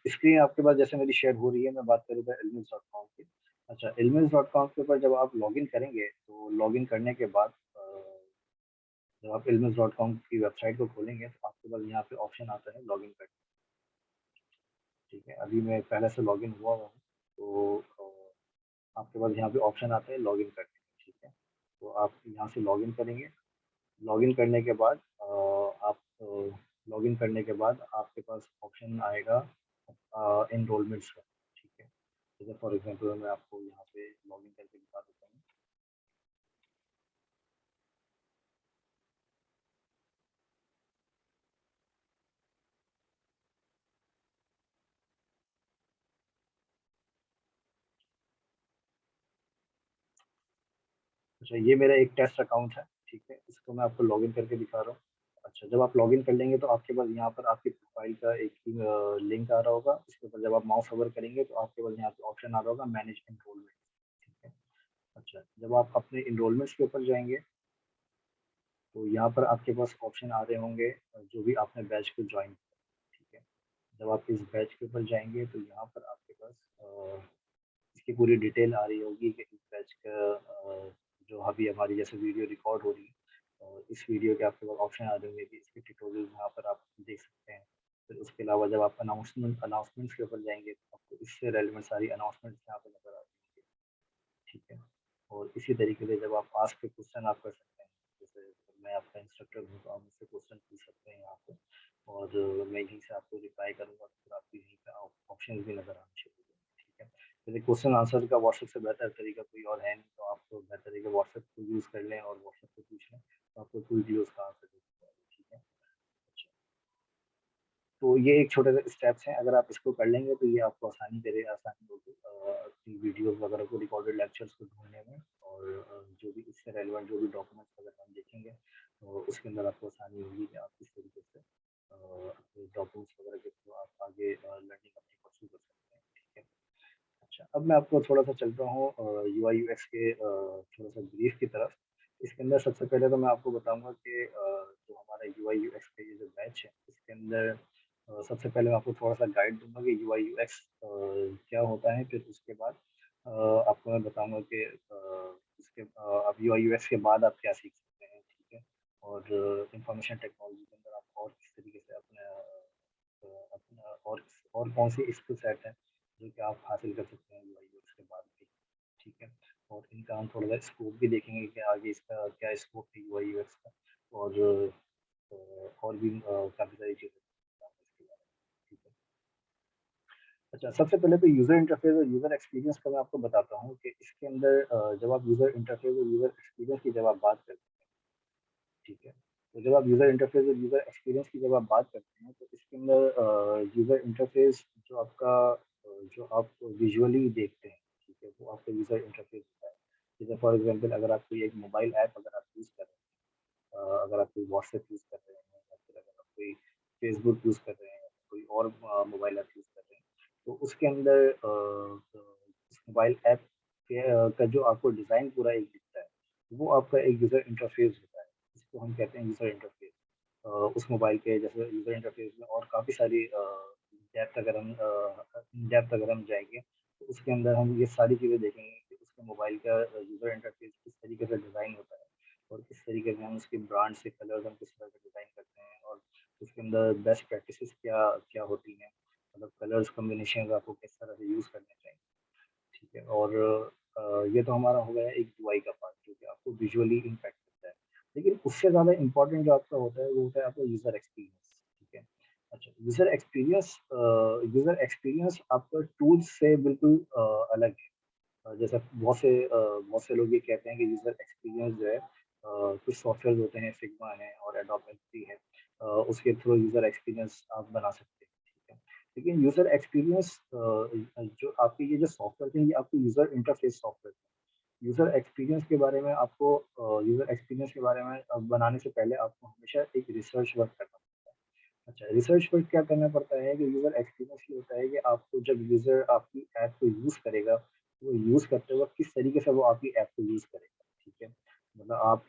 Screen आपके पास जैसे मेरी शेयर हो रही है, मैं बात करूँगा ilmix.com की। अच्छा, ilmix.com के ऊपर जब आप लॉगिन करेंगे, तो लॉगिन करने के बाद जब आप ilmix.com की वेबसाइट को खोलेंगे, तो आपके पास यहाँ पे ऑप्शन आता है लॉगिन करने। ठीक है, अभी मैं पहले से लॉगिन हुआ हुआ हूँ, तो आपके पास यहाँ पे ऑप्शन आता है लॉगिन करने का, ठीक है। तो आप यहाँ से लॉगिन करेंगे। लॉगिन करने के बाद आप लॉगिन करने के बाद आपके पास ऑप्शन आएगा एनरोलमेंट्स का, ठीक है। जैसे फॉर एग्जांपल मैं आपको यहाँ पे लॉगिन करके दिखा देता हूँ। अच्छा, ये मेरा एक टेस्ट अकाउंट है, ठीक है, इसको मैं आपको लॉगिन करके दिखा रहा हूँ। अच्छा, जब आप लॉगिन कर लेंगे तो आपके पास यहाँ पर आपकी प्रोफाइल का एक लिंक आ रहा होगा, उसके ऊपर जब आप माउस ओवर करेंगे तो आपके पास यहाँ पे ऑप्शन आ रहा होगा मैनेज एनरोलमेंट, ठीक है। अच्छा, जब आप अपने इनरोलमेंट्स के ऊपर जाएंगे, तो यहाँ पर आपके पास ऑप्शन आ रहे होंगे जो भी आपने बैच को ज्वाइन किया, ठीक है। जब आप इस बैच के ऊपर जाएंगे तो यहाँ पर आपके पास इसकी पूरी डिटेल आ रही होगी कि इस बैच का जो अभी हमारी जैसे वीडियो रिकॉर्ड हो रही है, और इस वीडियो के आपके पास ऑप्शन आ रहे होंगे कि इसके ट्यूटोरियल यहाँ पर आप देख सकते हैं। फिर उसके अलावा जब आप अनाउंसमेंट्स के ऊपर जाएंगे, तो आपको इससे रेलिवेंट सारी अनाउंसमेंट्स यहाँ पे नजर आ रही होंगी, ठीक है। और इसी तरीके से जब आप आस्क के क्वेश्चन आप कर सकते हैं, जैसे मैं आपका इंस्ट्रक्टर हूँ तो आप मुझसे क्वेश्चन पूछ सकते हैं यहाँ पे, और मैं यहीं से आपको रिप्लाई करूँगा, तो फिर आपको यहीं पे ऑप्शन भी नज़र आना शुरू हो जाएंगे, ठीक है। जैसे क्वेश्चन आंसर का व्हाट्सएप से बेहतर तरीका कोई और है नहीं, तो आप तो बेहतर तरीका व्हाट्सएप को यूज़ कर लें और व्हाट्सएप पे पूछ लें, तो आपको क्विकली उसका आंसर दे देगा, ठीक है। अच्छा, तो ये एक छोटे से स्टेप्स हैं, अगर आप इसको कर लेंगे तो ये आपको आसानी होगी अपनी वीडियोस वगैरह को, रिकॉर्डेड लेक्चर्स को ढूँढने में, और जो भी इससे रेलेवेंट जो भी डॉक्यूमेंट्स वगैरह हम देखेंगे, तो उसके अंदर आपको आसानी होगी कि आप किस तरीके से अपने डॉक्यूमेंट्स वगैरह के थ्रू आप आगे लर्निंग अपनी परस्यू कर सकते हैं, ठीक है। अच्छा, अब मैं आपको थोड़ा-सा चलता हूँ यूआई यूएक्स के थोड़ा-सा ब्रीफ की तरफ। इसके अंदर सबसे पहले तो मैं आपको बताऊँगा कि जो हमारा यूआई यूएक्स का ये जो बैच है, इसके अंदर सबसे पहले मैं आपको थोड़ा-सा गाइड दूँगा कि यूआई यूएक्स क्या होता है, फिर उसके बाद आपको मैं बताऊँगा कि आप यूआई यूएक्स के बाद आप क्या सीख सकते हैं, ठीक है? और इंफॉर्मेशन टेक्नोलॉजी के अंदर आप और किस तरीके से अपना और कौन-सी स्किल सेट है जो कि आप हासिल कर सकते हैं यूआई-यूएक्स के बाद भी, ठीक है? और इनका हम थोड़ा-सा स्कोप भी देखेंगे कि आगे इसका क्या स्कोप है यूआई-यूएक्स का, और और भी काफ़ी सारी चीज़ें इसके बारे में, ठीक है? अच्छा, सबसे पहले तो यूज़र इंटरफ़ेस और यूज़र एक्सपीरियंस का मैं आपको बताता हूँ कि इसके अंदर जब आप यूज़र इंटरफ़ेस और यूज़र एक्सपीरियंस की जब आप बात करते हैं, ठीक है? तो जब आप यूज़र इंटरफ़ेस और यूज़र एक्सपीरियंस की जब आप बात करते हैं, तो इसके अंदर यूज़र इंटरफ़ेस जो आपका जो आप विज़ुअली देखते हैं, ठीक है? वो आपका यूज़र इंटरफ़ेस होता है। जैसे फॉर एग्ज़ाम्पल अगर आप कोई एक मोबाइल ऐप अगर आप यूज़ कर रहे हैं, अगर आप कोई व्हाट्सएप यूज़ कर रहे हैं, या फिर अगर आप कोई फेसबुक यूज़ कर रहे हैं, कोई और मोबाइल ऐप यूज़ कर रहे हैं, तो उसके अंदर उस मोबाइल ऐप का जो आपको डिज़ाइन पूरा एक दिखता है, वो आपका एक यूज़र इंटरफ़ेस होता है। इसको हम कहते हैं यूज़र इंटरफ़ेस। उस मोबाइल के जैसे यूज़र इंटरफ़ेस में और काफ़ी सारी इन डेप्थ अगर हम जाएँगे, तो उसके अंदर हम ये सारी चीज़ें देखेंगे कि उसके मोबाइल का यूज़र इंटरफ़ेस किस तरीके से डिज़ाइन होता है, और किस तरीके से हम उसके ब्रांड से कलर्स हम किस तरह से डिज़ाइन करते हैं, और उसके अंदर बेस्ट प्रैक्टिसेज़ क्या क्या होती हैं, मतलब कलर्स कॉम्बिनेशंस आपको किस तरह से यूज़ करने चाहिए, ठीक है। और ये तो हमारा हो गया एक यूआई का पार्ट जो कि आपको विजुअली इम्पैक्ट करता है। लेकिन उससे ज़्यादा इम्पोर्टेंट जो आपका होता है वो होता है आपका यूज़र एक्सपीरियंस, ठीक है। अच्छा, यूज़र एक्सपीरियंस आपका टूल्स से बिल्कुल अलग है। जैसे बहुत से लोग ये कहते हैं कि यूज़र एक्सपीरियंस जो है कुछ सॉफ्टवेयर होते हैं, फिग्मा है और एडोब एक्सपी है, उसके थ्रू यूज़र एक्सपीरियंस आप बना सकते हैं, ठीक है। लेकिन यूज़र एक्सपीरियंस जो आपके ये जो सॉफ्टवेयर हैं, ये आपके यूज़र इंटरफेस सॉफ्टवेयर हैं। यूज़र एक्सपीरियंस के बारे में बनाने से पहले आपको हमेशा एक रिसर्च वर्क करना पड़ता है। अच्छा, रिसर्च वर्क क्या करना पड़ता है कि यूज़र एक्सपीरियंस ये होता है कि आपको जब यूज़र आपकी ऐप को यूज़ करेगा, वो यूज़ करते वक़्त किस तरीके से वो आपकी ऐप को यूज़ करेगा, ठीक है? मतलब आप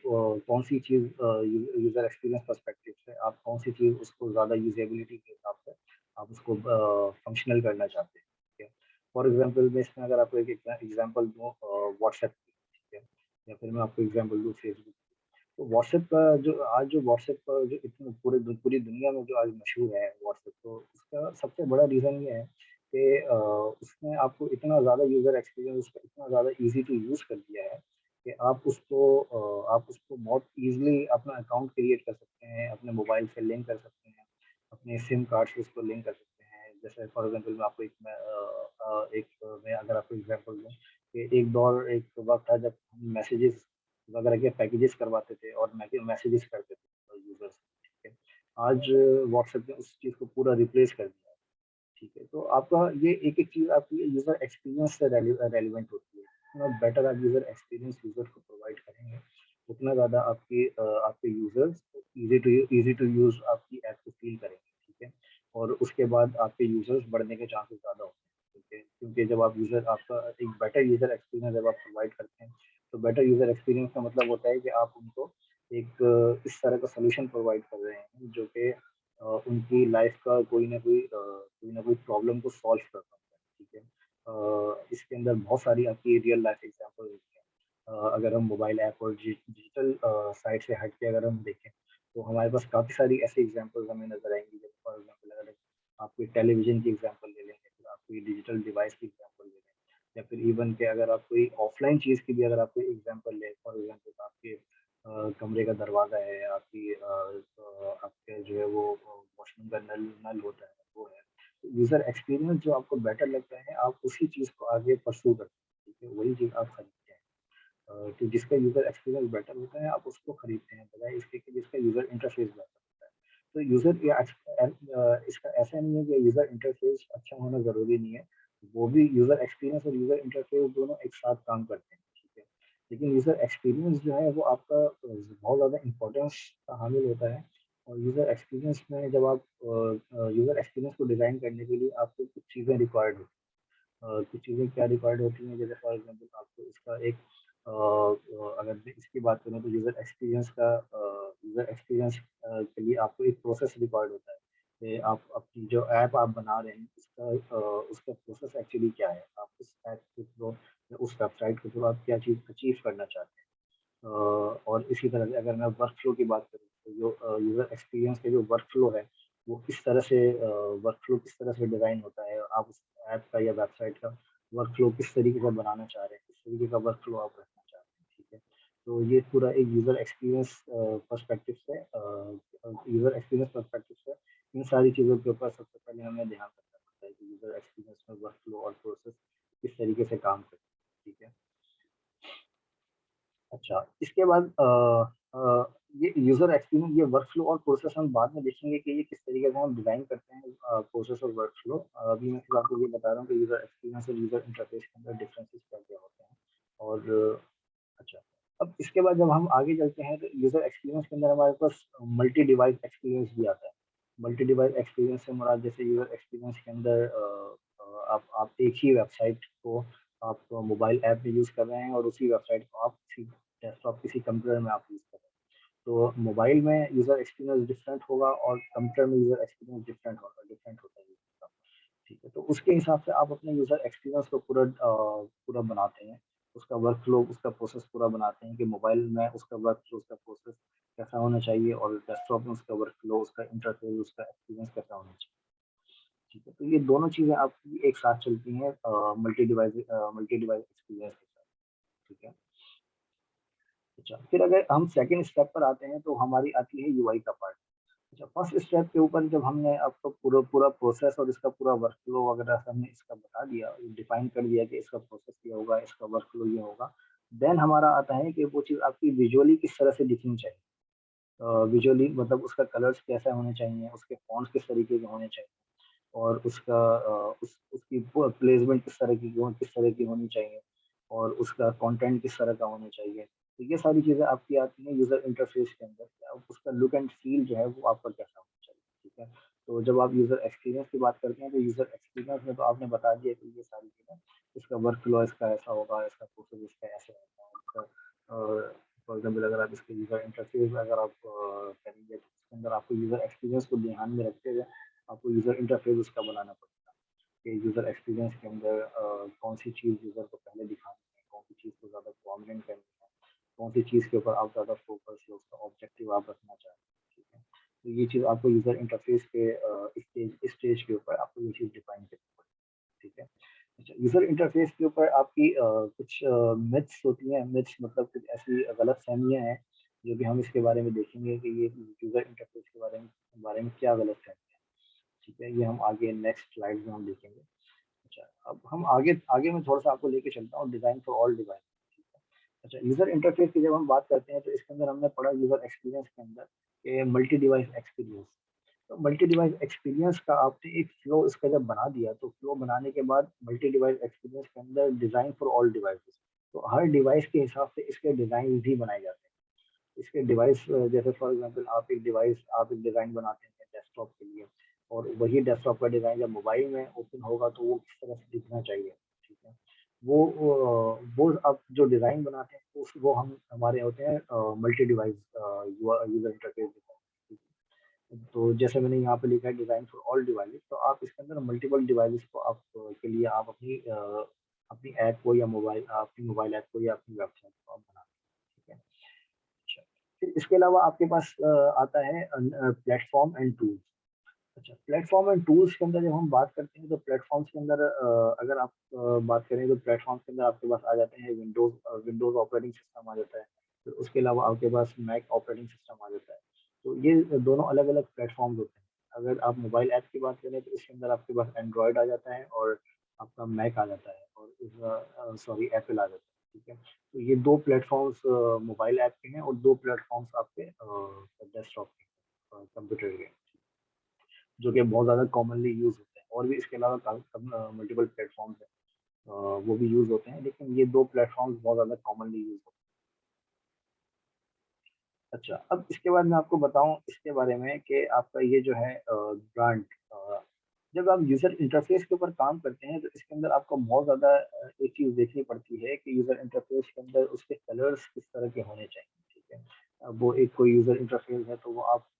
कौन-सी चीज़ यूज़र एक्सपीरियंस पर्सपेक्टिव से आप कौन-सी चीज़ उसको ज़्यादा यूज़ेबिलिटी के हिसाब से आप उसको फंक्शनल करना चाहते हैं, ठीक है। फॉर एग्जांपल मैं इसमें अगर आपको एक एग्जांपल दूँ व्हाट्सएप की, ठीक है, या फिर मैं आपको एग्जांपल दूँ फेसबुक। तो व्हाट्सएप का जो व्हाट्सएप का जो इतने पूरी दुनिया में जो आज मशहूर है व्हाट्सएप, तो उसका सबसे बड़ा रीज़न ये है कि उसने आपको इतना ज़्यादा यूज़र एक्सपीरियंस उसका इतना ज़्यादा ईज़ी टू यूज़ कर दिया है कि आप उसको बहुत ईज़िली अपना अकाउंट क्रिएट कर सकते हैं, अपने मोबाइल से लिंक कर सकते हैं, अपने सिम कार्ड से उसको लिंक कर सकते हैं। जैसे फॉर एग्ज़ाम्पल मैं आपको मैं अगर आपको एग्ज़ाम्पल दूँ कि एक वक़्त था जब हम मैसेजेस वगैरह के पैकेजेस करवाते थे और मैसेजेस करते थे यूज़र्स, ठीक है। आज व्हाट्सएप ने उस चीज़ को पूरा रिप्लेस कर दिया है, ठीक है। तो आपका ये एक-एक चीज़ आपकी यूज़र एक्सपीरियंस से रेलेवेंट होती है। जितना बेटर आप यूज़र एक्सपीरियंस यूज़र को प्रोवाइड करेंगे, उतना ज़्यादा आपके यूज़र्स ईज़ी टू यूज़ आपकी ऐप को फ़ील करेंगे, ठीक है। और उसके बाद आपके यूज़र्स बढ़ने के चांसेस ज़्यादा होते हैं, ठीक है। क्योंकि जब आप यूज़र आपका एक बेटर यूज़र एक्सपीरियंस जब आप प्रोवाइड करते हैं, तो बेटर यूज़र एक्सपीरियंस का मतलब होता है कि आप उनको इस तरह का सॉल्यूशन प्रोवाइड कर रहे हैं जो कि उनकी लाइफ का कोई ना कोई प्रॉब्लम को सॉल्व कर पाता है, ठीक है। इसके अंदर बहुत सारी आपकी रियल लाइफ एग्जांपल होती हैं। अगर हम मोबाइल ऐप और डिजिटल साइड से हट के अगर हम देखें, तो हमारे पास काफ़ी सारी ऐसी एग्जांपल्स हमें नज़र आएँगी। जैसे फॉर एग्जांपल अगर आप कोई टेलीविज़न की एग्जांपल ले लें, या फिर आप कोई डिजिटल डिवाइस की एग्जांपल ले लें, या फिर इवन के अगर आप कोई ऑफ़लाइन चीज़ की भी अगर आप कोई एग्जांपल लें, फॉर एग्जांपल आपके कमरे का दरवाज़ा है, आपके जो है वो वॉशरूम का नल नल होता है, वो है। यूज़र एक्सपीरियंस जो आपको बेटर लगता है, आप उसी चीज़ को आगे परस्यू करते हैं, ठीक है? वही चीज़ आप खरीदते हैं। तो जिसका यूज़र एक्सपीरियंस बेटर होता है, आप उसको खरीदते हैं, बजाए इसके कि जिसका यूज़र इंटरफेस बेटर होता है। तो इसका ऐसा नहीं है कि यूज़र इंटरफेस अच्छा होना ज़रूरी नहीं है। वो भी यूज़र एक्सपीरियंस और यूज़र इंटरफेस दोनों एक साथ काम करते हैं, ठीक है। लेकिन यूज़र एक्सपीरियंस जो है वो आपका बहुत ज़्यादा इम्पोर्टेंस का हामिल होता है। और यूज़र एक्सपीरियंस को डिज़ाइन करने के लिए आपको कुछ चीज़ें रिक्वायर्ड होती हैं। कुछ चीज़ें क्या रिक्वायर्ड होती हैं, जैसे फॉर एग्ज़ाम्पल आपको इसका एक अगर मैं इसकी बात करूँ तो यूज़र एक्सपीरियंस के लिए आपको एक प्रोसेस रिक्वायर्ड होता है कि आप अपनी जो ऐप आप बना रहे हैं उसका प्रोसेस एक्चुअली क्या है? आप उस ऐप के थ्रू या उस वेबसाइट के थ्रू आप क्या चीज़ अचीव करना चाहते हैं? और इसी तरह से अगर मैं वर्कफ़्लो की बात करूँ, तो यूज़र एक्सपीरियंस का जो वर्कफ़्लो है, वो वर्कफ़्लो किस तरह से डिज़ाइन होता है, आप उस ऐप का या वेबसाइट का वर्कफ़्लो किस तरीके से बनाना चाह रहे हैं, किस तरीके का वर्कफ़्लो आप रखना चाहते हैं, ठीक है। तो ये पूरा एक यूज़र एक्सपीरियंस पर्सपेक्टिव से इन सारी चीज़ों के ऊपर सबसे पहले हमें ध्यान रखना पड़ता है कि यूज़र एक्सपीरियंस में वर्कफ़्लो और प्रोसेस किस तरीके से काम करते हैं, ठीक है। अच्छा, इसके बाद ये यूज़र एक्सपीरियंस ये वर्कफ़्लो और प्रोसेस हम बाद में देखेंगे कि ये किस तरीके से हम डिज़ाइन करते हैं प्रोसेस और वर्कफ़्लो। अभी मैं सिर्फ़ आपको ये बता रहा हूँ कि यूज़र एक्सपीरियंस और यूज़र इंटरफ़ेस के अंदर डिफरेंसेस क्या-क्या होते हैं। और अच्छा, अब इसके बाद जब हम आगे चलते हैं तो यूज़र एक्सपीरियंस के अंदर हमारे पास मल्टी डिवाइस एक्सपीरियंस भी आता है। मल्टी डिवाइस एक्सपीरियंस से मुराद जैसे यूज़र एक्सपीरियंस के अंदर आप एक ही वेबसाइट को आप मोबाइल ऐप में यूज़ कर रहे हैं और उसी वेबसाइट को आप किसी डेस्कटॉप किसी कंप्यूटर में आप यूज़ कर रहे हैं। तो मोबाइल में यूज़र एक्सपीरियंस डिफरेंट होगा और कंप्यूटर में यूज़र एक्सपीरियंस डिफरेंट होता है यूज़र का। ठीक है, तो उसके हिसाब से आप अपने यूज़र एक्सपीरियंस को पूरा बनाते हैं। उसका प्रोसेस पूरा बनाते हैं कि मोबाइल में उसका वर्कफ़्लो, उसका प्रोसेस कैसा होना चाहिए और डेस्कटॉप में उसका वर्कफ़्लो, उसका इंटरफ़ेस, उसका एक्सपीरियंस कैसा होना चाहिए। ठीक है, तो ये दोनों चीज़ें आपकी एक साथ चलती हैं मल्टी डिवाइस एक्सपीरियंस के साथ, ठीक है। अच्छा, फिर अगर हम सेकंड स्टेप पर आते हैं तो हमारी आती है यूआई का पार्ट। अच्छा, फर्स्ट स्टेप के ऊपर जब हमने आपको पूरा पूरा प्रोसेस और इसका पूरा वर्कफ़्लो वगैरह हमने इसका बता दिया, डिफ़ाइन कर दिया कि इसका प्रोसेस ये होगा, इसका वर्कफ़्लो ये होगा। देन हमारा आता है कि वो चीज़ आपकी विज़ुअली किस तरह से दिखनी चाहिए। विज़ुअली मतलब उसका कलर्स कैसा होने चाहिए, उसके फ़ॉन्ट्स किस तरीके के होने चाहिए और उसकी प्लेसमेंट किस तरह की होनी चाहिए और उसका कंटेंट किस तरह का होना चाहिए। तो ये सारी चीज़ें आपकी आती हैं यूज़र इंटरफ़ेस के अंदर। अब उसका लुक एंड फ़ील जो है वो आपका कैसा होना चाहिए, ठीक है। तो जब आप यूज़र एक्सपीरियंस की बात करते हैं तो यूज़र एक्सपीरियंस में तो आपने बता दिया कि ये सारी चीज़ें, इसका वर्कफ़्लो इसका ऐसा होगा, इसका प्रोसेस इसका ऐसे होगा, इसका फॉर एग्ज़ाम्पल अगर आप इसके यूज़र इंटरफ़ेस अगर आप करेंगे तो उसके अंदर आपको यूज़र एक्सपीरियंस को ध्यान में रखते हुए आपको यूज़र इंटरफेस उसका बनाना पड़ेगा कि यूज़र एक्सपीरियंस के अंदर कौन सी चीज़ यूज़र को पहले दिखानी है, कौन सी चीज़ को ज़्यादा प्रोमिनेंट करनी है, कौन सी चीज़ के ऊपर आप ज़्यादा फोकस या उसका ऑब्जेक्टिव आप रखना चाहते हैं, ठीक है। तो ये चीज़ आपको यूज़र इंटरफेस के स्टेज के ऊपर आपको ये चीज़ डिफाइन करनी पड़ेगी, ठीक है। अच्छा, यूज़र इंटरफेस के ऊपर आपकी कुछ मिथ्स होती हैं, मिथ्स मतलब कुछ ऐसी गलतफ़हमियाँ हैं, जो कि हम इसके बारे में देखेंगे कि ये यूज़र इंटरफेस के बारे में क्या गलतफ़हमी है, ठीक है? ये हम आगे नेक्स्ट स्लाइड में हम देखेंगे। अच्छा, अब हम आगे आगे मैं थोड़ा-सा आपको लेके चलता हूँ डिज़ाइन फॉर ऑल डिवाइस, ठीक है? अच्छा, यूज़र इंटरफेस की जब हम बात करते हैं, तो इसके अंदर हमने पढ़ा यूज़र एक्सपीरियंस के अंदर कि मल्टी डिवाइस एक्सपीरियंस। तो मल्टी डिवाइस एक्सपीरियंस का आपने एक फ्लो इसका जब बना दिया, तो फ्लो बनाने के बाद मल्टी डिवाइस एक्सपीरियंस के अंदर डिज़ाइन फॉर ऑल डिवाइसेज़, तो हर डिवाइस के हिसाब से इसके डिज़ाइन भी बनाए जाते हैं। इसके डिवाइस जैसे फॉर एग्ज़ाम्पल आप एक डिज़ाइन बनाते हैं डेस्कटॉप के लिए और वही डेस्कटॉप का डिज़ाइन जब मोबाइल में ओपन होगा तो वो किस तरह से दिखना चाहिए, ठीक है? वो आप जो डिज़ाइन बनाते हैं वो हम हमारे होते हैं multi device user interface design. तो जैसे मैंने यहाँ पे लिखा है डिज़ाइन फॉर ऑल डिवाइसेज़, तो आप इसके अंदर मल्टीपल डिवाइसेज़ को आप के लिए आप अपनी ऐप को या अपनी मोबाइल ऐप को या अपनी वेबसाइट को आप बनाते हैं, ठीक है? अच्छा, फिर इसके अलावा आपके पास आता है प्लेटफ़ॉर्म एंड टूल्स। अच्छा, प्लेटफ़ॉर्म एंड टूल्स के अंदर जब हम बात करते हैं तो प्लेटफ़ॉर्म्स के अंदर अगर आप बात करें तो प्लेटफ़ॉर्म्स के अंदर आपके पास आ जाते हैं विंडोज़ ऑपरेटिंग सिस्टम आ जाता है। फिर उसके अलावा आपके पास मैक ऑपरेटिंग सिस्टम आ जाता है। तो ये दोनों अलग-अलग प्लेटफ़ॉर्म्स होते हैं। अगर आप मोबाइल ऐप की बात करें तो इसके अंदर आपके पास एंड्रॉयड आ जाता है और आपका मैक आ जाता है और सॉरी एप्पल आ जाता है, ठीक है? तो ये 2 प्लेटफ़ॉर्म्स मोबाइल ऐप के हैं और 2 प्लेटफ़ॉर्म्स आपके डेस्कटॉप के कंप्यूटर के। जो कि बहुत ज़्यादा कॉमनली यूज़ होते हैं और भी इसके अलावा मल्टीपल प्लेटफ़ॉर्म्स हैं वो भी यूज़ होते हैं, लेकिन ये 2 प्लेटफ़ॉर्म्स बहुत ज़्यादा कॉमनली यूज़ होते हैं। अच्छा, अब इसके बाद मैं आपको बताऊँ इसके बारे में कि आपका ये जो है ब्रांड जब आप यूज़र इंटरफ़ेस के ऊपर काम करते हैं, तो इसके अंदर आपको बहुत ज़्यादा एक चीज़ देखनी पड़ती है कि यूज़र इंटरफ़ेस के अंदर उसके कलर्स किस तरह के होने चाहिए, ठीक है? अब वो एक कोई यूज़र इंटरफ़ेस है, तो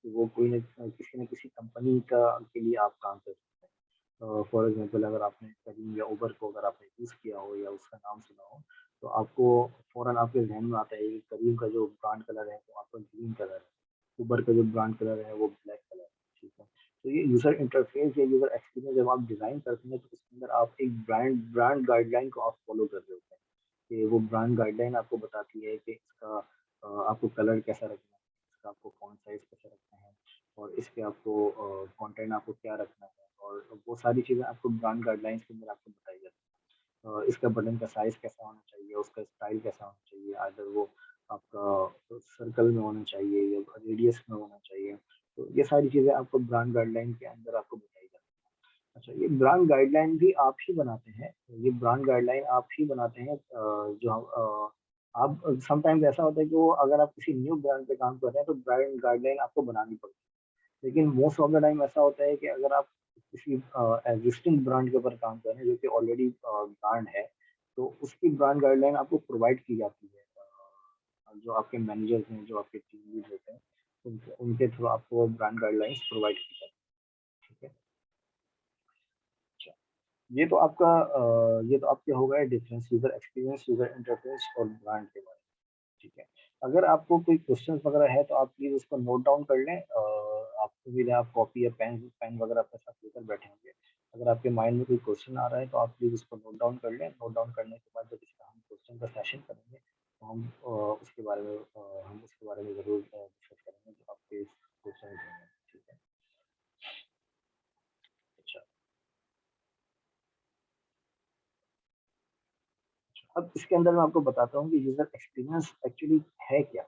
वो कोई न किसी कंपनी का के लिए आप काम कर सकते हैं। फॉर एग्ज़ाम्पल अगर आपने करीम या उबर को अगर आपने यूज़ किया हो या उसका नाम सुना हो, तो आपको फ़ौरन आपके ज़हन में आता है कि करीम का जो ब्रांड कलर है, वो आपका ग्रीन कलर है। उबर का जो ब्रांड कलर है, वो ब्लैक कलर है, ठीक है। तो ये यूज़र इंटरफ़ेस या यूज़र एक्सपीरियंस जब आप डिज़ाइन करते हैं, तो उसके अंदर आप एक ब्रांड गाइडलाइन को आप फ़ॉलो कर रहे होते हैं, कि वो ब्रांड गाइडलाइन आपको बताती है कि इसका आपको कलर कैसा रखना है, इसका आपको फ़ॉन्ट साइज़ कैसा रखना है और इसके आपको कंटेंट आपको क्या रखना है और वो सारी चीज़ें आपको ब्रांड गाइडलाइंस के अंदर आपको बताई जाती हैं। इसका बटन का साइज़ कैसा होना चाहिए, उसका स्टाइल कैसा होना चाहिए, अगर वो आपका सर्कल में होना चाहिए या रेडियस में होना चाहिए। तो ये सारी चीज़ें आपको ब्रांड गाइडलाइन के अंदर आपको बताई जाती हैं। अच्छा, ये ब्रांड गाइडलाइन भी आप ही बनाते हैं। ये ब्रांड गाइडलाइन आप ही बनाते हैं आप समटाइम्स ऐसा होता है कि वो अगर आप किसी न्यू ब्रांड पे काम कर रहे हैं तो ब्रांड गाइडलाइन आपको बनानी पड़ती है। लेकिन मोस्ट ऑफ द टाइम ऐसा होता है कि अगर आप किसी एक्जिस्टिंग ब्रांड के ऊपर काम कर रहे हैं जो कि ऑलरेडी ब्रांड है, तो उसकी ब्रांड गाइडलाइन आपको प्रोवाइड की जाती है। जो आपके मैनेजर्स हैं, जो आपके टीम लीड होते हैं, उनके उनके थ्रू आपको ब्रांड गाइडलाइंस प्रोवाइड की जाती है। ठीक है? अच्छा। ये तो आपके हो गए difference user experience, user interface और ब्रांड के बारे में, ठीक है। अगर आपको कोई क्वेश्चंस वगैरह है तो आप प्लीज़ उसको नोट डाउन कर लें। आप उम्मीद है आप कॉपी या पेन पेन वगैरह अपने साथ लेकर बैठे होंगे। अगर आपके माइंड में कोई क्वेश्चन आ रहा है तो आप प्लीज़ उसको नोट डाउन कर लें। नोट डाउन करने के बाद जब इसका हम क्वेश्चन का सेशन करेंगे तो हम उसके बारे में ज़रूर डिस्कस करेंगे जो आपके क्वेश्चन होंगे, ठीक है। अच्छा। अब इसके अंदर मैं आपको बताता हूँ कि यूज़र एक्सपीरियंस एक्चुअली है क्या?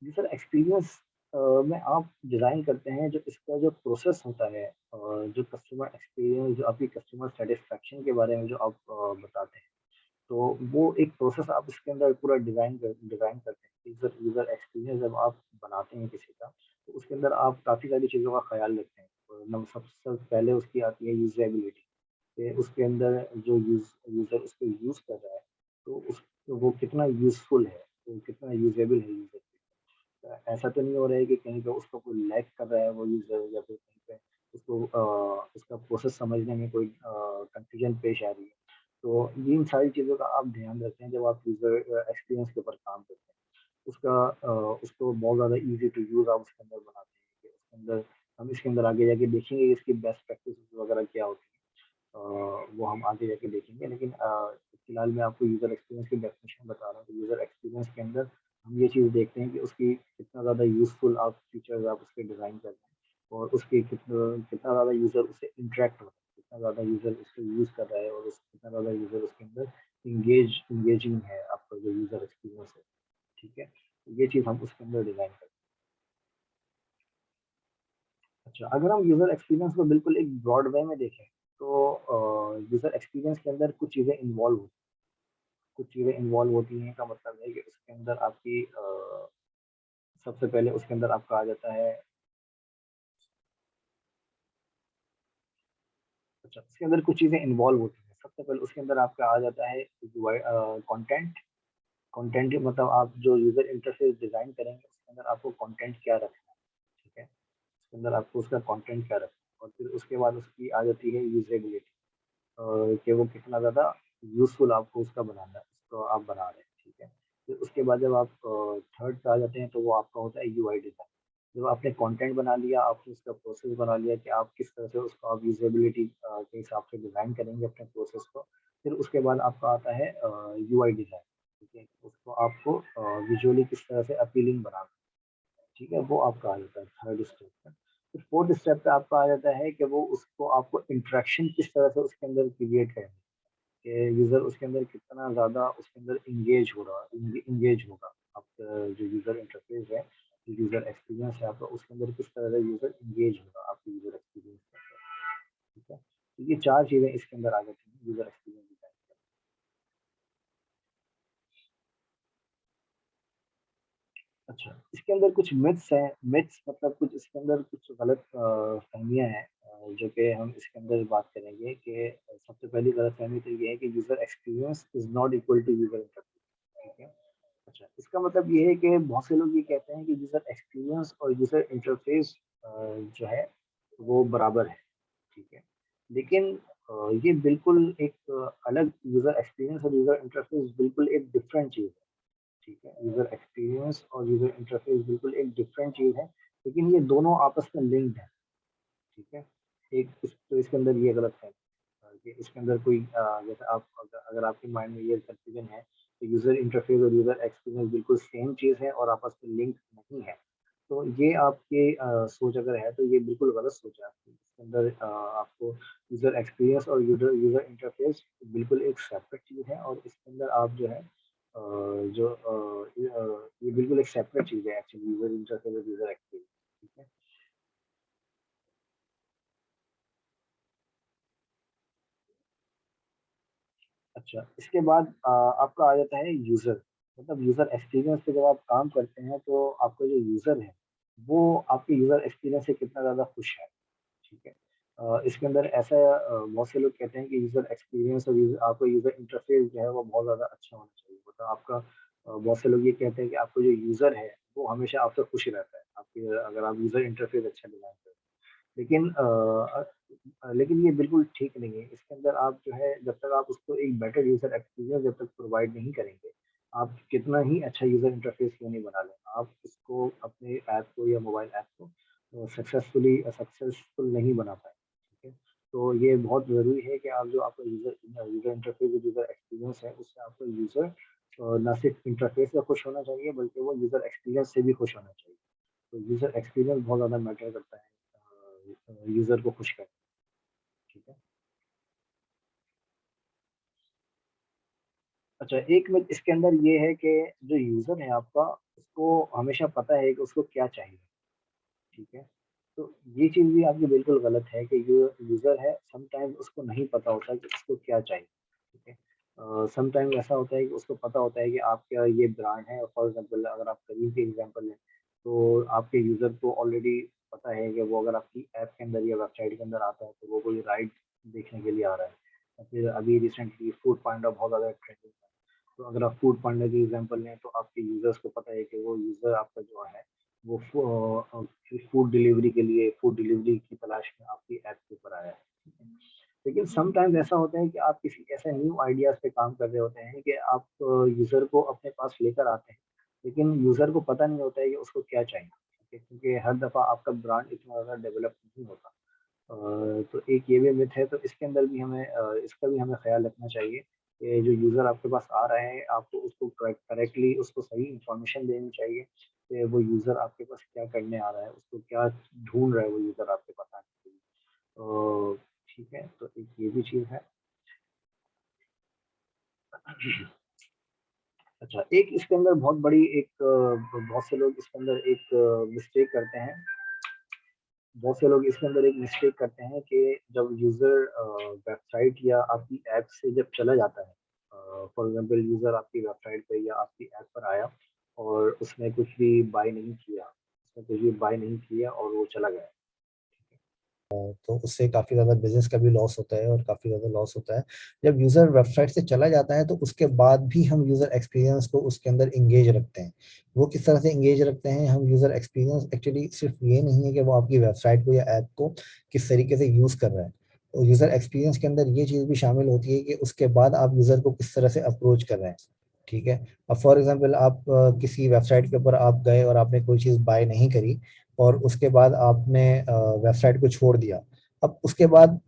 यूज़र एक्सपीरियंस में आप डिज़ाइन करते हैं जो इसका जो प्रोसेस होता है जो कस्टमर एक्सपीरियंस जो आपकी कस्टमर सैटिस्फैक्शन के बारे में जो आप बताते हैं, तो वो एक प्रोसेस आप इसके अंदर पूरा डिज़ाइन करते हैं। यूज़र यूज़र एक्सपीरियंस जब आप बनाते हैं किसी का, तो उसके अंदर आप काफ़ी सारी चीज़ों का ख़्याल रखते हैं। सबसे पहले उसकी आती है यूज़ेबिलिटी। कि उसके अंदर जो यूज़र उसको यूज़ कर रहा है, तो वो कितना यूज़फुल है, तो कितना यूज़ेबल है यूज़र के लिए। ऐसा तो नहीं हो रहा है कि कहीं पे उसको कोई लैग कर रहा है वो यूज़र या फिर कहीं पे उसको उसका प्रोसेस समझने में कोई कन्फ्यूजन पेश आ रही है। तो इन सारी चीज़ों का आप ध्यान रखें जब आप यूज़र एक्सपीरियंस के ऊपर काम करते हैं। उसका उसको बहुत ज़्यादा ईज़ी टू यूज़ आप उसके अंदर बनाते हैं कि उसके अंदर हम इसके अंदर आगे जाके देखेंगे कि इसकी बेस्ट प्रैक्टिसेज़ वगैरह क्या होती हैं। वो हम आगे जाके देखेंगे, लेकिन फिलहाल मैं आपको यूज़र एक्सपीरियंस की डेफिनेशन बता रहा हूँ। तो यूज़र एक्सपीरियंस के अंदर हम ये चीज़ देखते हैं कि उसकी कितना ज़्यादा यूज़फुल आप फीचर्स आप उसके डिज़ाइन कर रहे हैं और उसके कितना कितना ज़्यादा यूज़र उससे इंटरैक्ट हो रहा है, कितना ज़्यादा यूज़र उसको यूज़ कर रहा है और कितना ज़्यादा यूज़र उसके अंदर इंगेजिंग है आपका जो यूज़र एक्सपीरियंस है। ठीक है? तो ये चीज़ हम उसके अंदर डिज़ाइन करते हैं। अच्छा, अगर हम यूज़र एक्सपीरियंस को बिल्कुल एक ब्रॉड वे में देखें, तो यूज़र एक्सपीरियंस के अंदर कुछ चीज़ें इन्वॉल्व होती हैं, का मतलब है कि उसके अंदर आपकी सबसे पहले उसके अंदर आपका आ जाता है। अच्छा, उसके अंदर कुछ चीज़ें इन्वॉल्व होती हैं। सबसे पहले उसके अंदर आपका आ जाता है कंटेंट। कंटेंट मतलब आप जो यूज़र इंटरफेस डिज़ाइन करेंगे, उसके अंदर आपको कंटेंट क्या रखना है, ठीक है? उसके अंदर आपको उसका कंटेंट क्या रखना है और फिर उसके बाद उसकी आ जाती है यूज़ेबिलिटी। कि वो कितना ज़्यादा यूज़फुल आपको उसका बनाना है, उसको आप बना रहे हैं, ठीक है? फिर उसके बाद जब आप थर्ड पे आ जाते हैं, तो वो आपका होता है यूआई डिज़ाइन। जब आपने कंटेंट बना लिया, आपने उसका प्रोसेस बना लिया कि आप किस तरह से उसको आप यूज़ेबिलिटी के हिसाब से डिज़ाइन करेंगे अपने प्रोसेस को। फिर उसके बाद आपका आता है यूआई डिज़ाइन, ठीक है? उसको आपको विज़ुअली किस तरह से अपीलिंग बनाना है। ठीक है, वो आपका आ जाता है थर्ड स्टेप पे। फिर फोर्थ स्टेप पे आपका आ जाता है कि वो उसको आपको इंटरेक्शन किस तरह से उसके अंदर क्रिएट करनी है, कि यूज़र उसके अंदर कितना ज़्यादा उसके अंदर एंगेज होगा। आपका जो यूज़र इंटरफेस है, जो यूज़र एक्सपीरियंस है आपका, उसके अंदर किस तरह से यूज़र एंगेज होगा आपके यूज़र एक्सपीरियंस के अंदर, ठीक है? तो ये 4 चीज़ें इसके अंदर आ जाती हैं यूज़र एक्सपीरियंस डिज़ाइन के अच्छा, इसके अंदर कुछ मिथ्स हैं, मिथ्स मतलब कुछ इसके अंदर कुछ गलत फ़हमियाँ हैं, जो कि हम इसके अंदर बात करेंगे कि सबसे पहली गलतफ़हमी तो ये है कि user experience is not equal to user interface, ठीक है? अच्छा, इसका मतलब ये है कि बहुत से लोग ये कहते हैं कि यूज़र एक्सपीरियंस और यूज़र इंटरफेस जो है, वो बराबर है, ठीक है? लेकिन ये बिल्कुल एक अलग यूज़र एक्सपीरियंस और यूज़र इंटरफेस बिल्कुल एक डिफरेंट चीज़ है। ठीक है, यूज़र एक्सपीरियंस और यूज़र इंटरफ़ेस बिल्कुल एक डिफरेंट चीज़ है, लेकिन ये दोनों आपस में लिंक्ड हैं, ठीक है? एक इस तो इसके अंदर ये गलत है कि इसके अंदर कोई जैसे आप अगर अगर आपके माइंड में ये कन्फ्यूज़न है, तो यूज़र इंटरफ़ेस और यूज़र एक्सपीरियंस बिल्कुल सेम चीज़ है और आपस में लिंक नहीं है। तो ये आपकी सोच अगर है, तो ये बिल्कुल गलत सोच है आपकी। इसके अंदर आपको यूज़र एक्सपीरियंस और यूज़र यूज़र इंटरफ़ेस बिल्कुल एक सेपरेट चीज़ है और इसके अंदर आप जो है ये बिल्कुल एक सेपरेट चीज़ है एक्चुअली यूज़र इंटरफ़ेस और यूज़र एक्सपीरियंस, ठीक है? अच्छा, इसके बाद आपका आ जाता है यूज़र, मतलब यूज़र एक्सपीरियंस पे जब आप काम करते हैं, तो आपका जो यूज़र है, वो आपके यूज़र एक्सपीरियंस से कितना ज़्यादा खुश है, ठीक है? इसके अंदर ऐसा बहुत से लोग कहते हैं कि यूज़र एक्सपीरियंस और आपका यूज़र इंटरफ़ेस जो है, वो बहुत ज़्यादा अच्छा होना चाहिए। मतलब आपका बहुत से लोग ये कहते हैं कि आपका जो यूज़र है, वो हमेशा आपसे खुश रहता है, आपके अगर आप यूज़र इंटरफ़ेस अच्छा डिज़ाइन करें। लेकिन लेकिन ये बिल्कुल ठीक नहीं है। इसके अंदर आप जो है जब तक आप उसको एक बेटर यूज़र एक्सपीरियंस जब तक प्रोवाइड नहीं करेंगे, आप कितना ही अच्छा यूज़र इंटरफेस क्यों नहीं बना लें, आप उसको अपने ऐप को या मोबाइल ऐप को सक्सेसफुल नहीं बना पाएँ, ठीक है? तो ये बहुत ज़रूरी है कि आप जो आपका यूज़र यूज़र इंटरफेस और यूज़र एक्सपीरियंस है, उससे आपका यूज़र ना सिर्फ इंटरफेस से खुश होना चाहिए, बल्कि वो यूज़र एक्सपीरियंस से भी खुश होना चाहिए। तो यूज़र एक्सपीरियंस बहुत ज़्यादा मैटर करता है यूज़र को खुश करना, ठीक है। अच्छा, एक मिथ इसके अंदर ये है कि जो यूज़र है आपका, उसको हमेशा पता है कि उसको क्या चाहिए, ठीक है। तो ये चीज़ भी आपकी बिल्कुल गलत है कि जो यूज़र है समटाइम्स उसको नहीं पता होता कि उसको क्या चाहिए, ठीक है। समटाइम ऐसा होता है कि उसको पता होता है कि आपका ये ब्रांड है, फॉर एग्ज़ाम्पल अगर आप करीम की एग्ज़ाम्पल लें, तो आपके यूज़र को ऑलरेडी पता है कि वो अगर आपकी ऐप के अंदर या वेबसाइट के अंदर आता है, तो वो कोई राइड देखने के लिए आ रहा है। या फिर अभी रिसेंटली फूड पांडा बहुत ज़्यादा ट्रेंडिंग में है। तो अगर आप फूड पांडा की एग्ज़ाम्पल लें, तो आपके यूज़र्स को पता है कि वो यूज़र आपका जो है, वो फूड डिलीवरी के लिए, फूड डिलीवरी की तलाश में आपकी ऐप के ऊपर आया है, ठीक है। लेकिन समटाइम्स ऐसा होता है कि आप किसी ऐसे न्यू आइडियाज़ पे काम कर रहे होते हैं कि आप यूज़र को अपने पास लेकर आते हैं, लेकिन यूज़र को पता नहीं होता है कि उसको क्या चाहिए, ठीक है? क्योंकि हर दफ़ा आपका ब्रांड इतना ज़्यादा डेवलप नहीं होता। तो एक ये भी मिथ है, तो इसके अंदर भी हमें इसका भी हमें ख़्याल रखना चाहिए कि जो यूज़र आपके पास आ रहे हैं, आपको उसको करेक्टली उसको सही इन्फॉर्मेशन देनी चाहिए कि वो यूज़र आपके पास क्या करने आ रहा है, उसको क्या ढूँढ रहा है वो यूज़र आपके पास आने के लिए। ठीक है, तो एक ये भी चीज़ है। अच्छा, एक इसके अंदर बहुत बड़ी एक बहुत से लोग इसके अंदर एक मिस्टेक करते हैं। बहुत से लोग इसके अंदर एक मिस्टेक करते हैं कि जब यूज़र वेबसाइट या आपकी ऐप से जब चला जाता है, फॉर एग्ज़ाम्पल यूज़र आपकी वेबसाइट पे या आपकी ऐप पर आया और उसने कुछ भी बाय नहीं किया, उसने कुछ भी बाय नहीं किया और वो चला गया। तो उससे काफ़ी ज़्यादा बिज़नेस का भी लॉस होता है और काफ़ी ज़्यादा लॉस होता है। जब यूज़र वेबसाइट से चला जाता है तो उसके बाद भी हम यूज़र एक्सपीरियंस को उसके अंदर एंगेज रखते हैं। वो किस तरह से एंगेज रखते हैं, हम यूज़र एक्सपीरियंस एक्चुअली सिर्फ़ ये नहीं है कि वो आपकी वेबसाइट को या ऐप को किस तरीके से यूज़ कर रहा है। तो यूज़र एक्सपीरियंस के अंदर ये चीज़ भी शामिल होती है कि उसके बाद आप यूज़र को किस तरह से अप्रोच कर रहे हैं, ठीक है? अब फॉर एग्ज़ाम्पल आप किसी वेबसाइट के ऊपर आप गए और आपने कोई चीज़ बाय नहीं करी और उसके बाद आपने वेबसाइट को छोड़ दिया। अब उसके बाद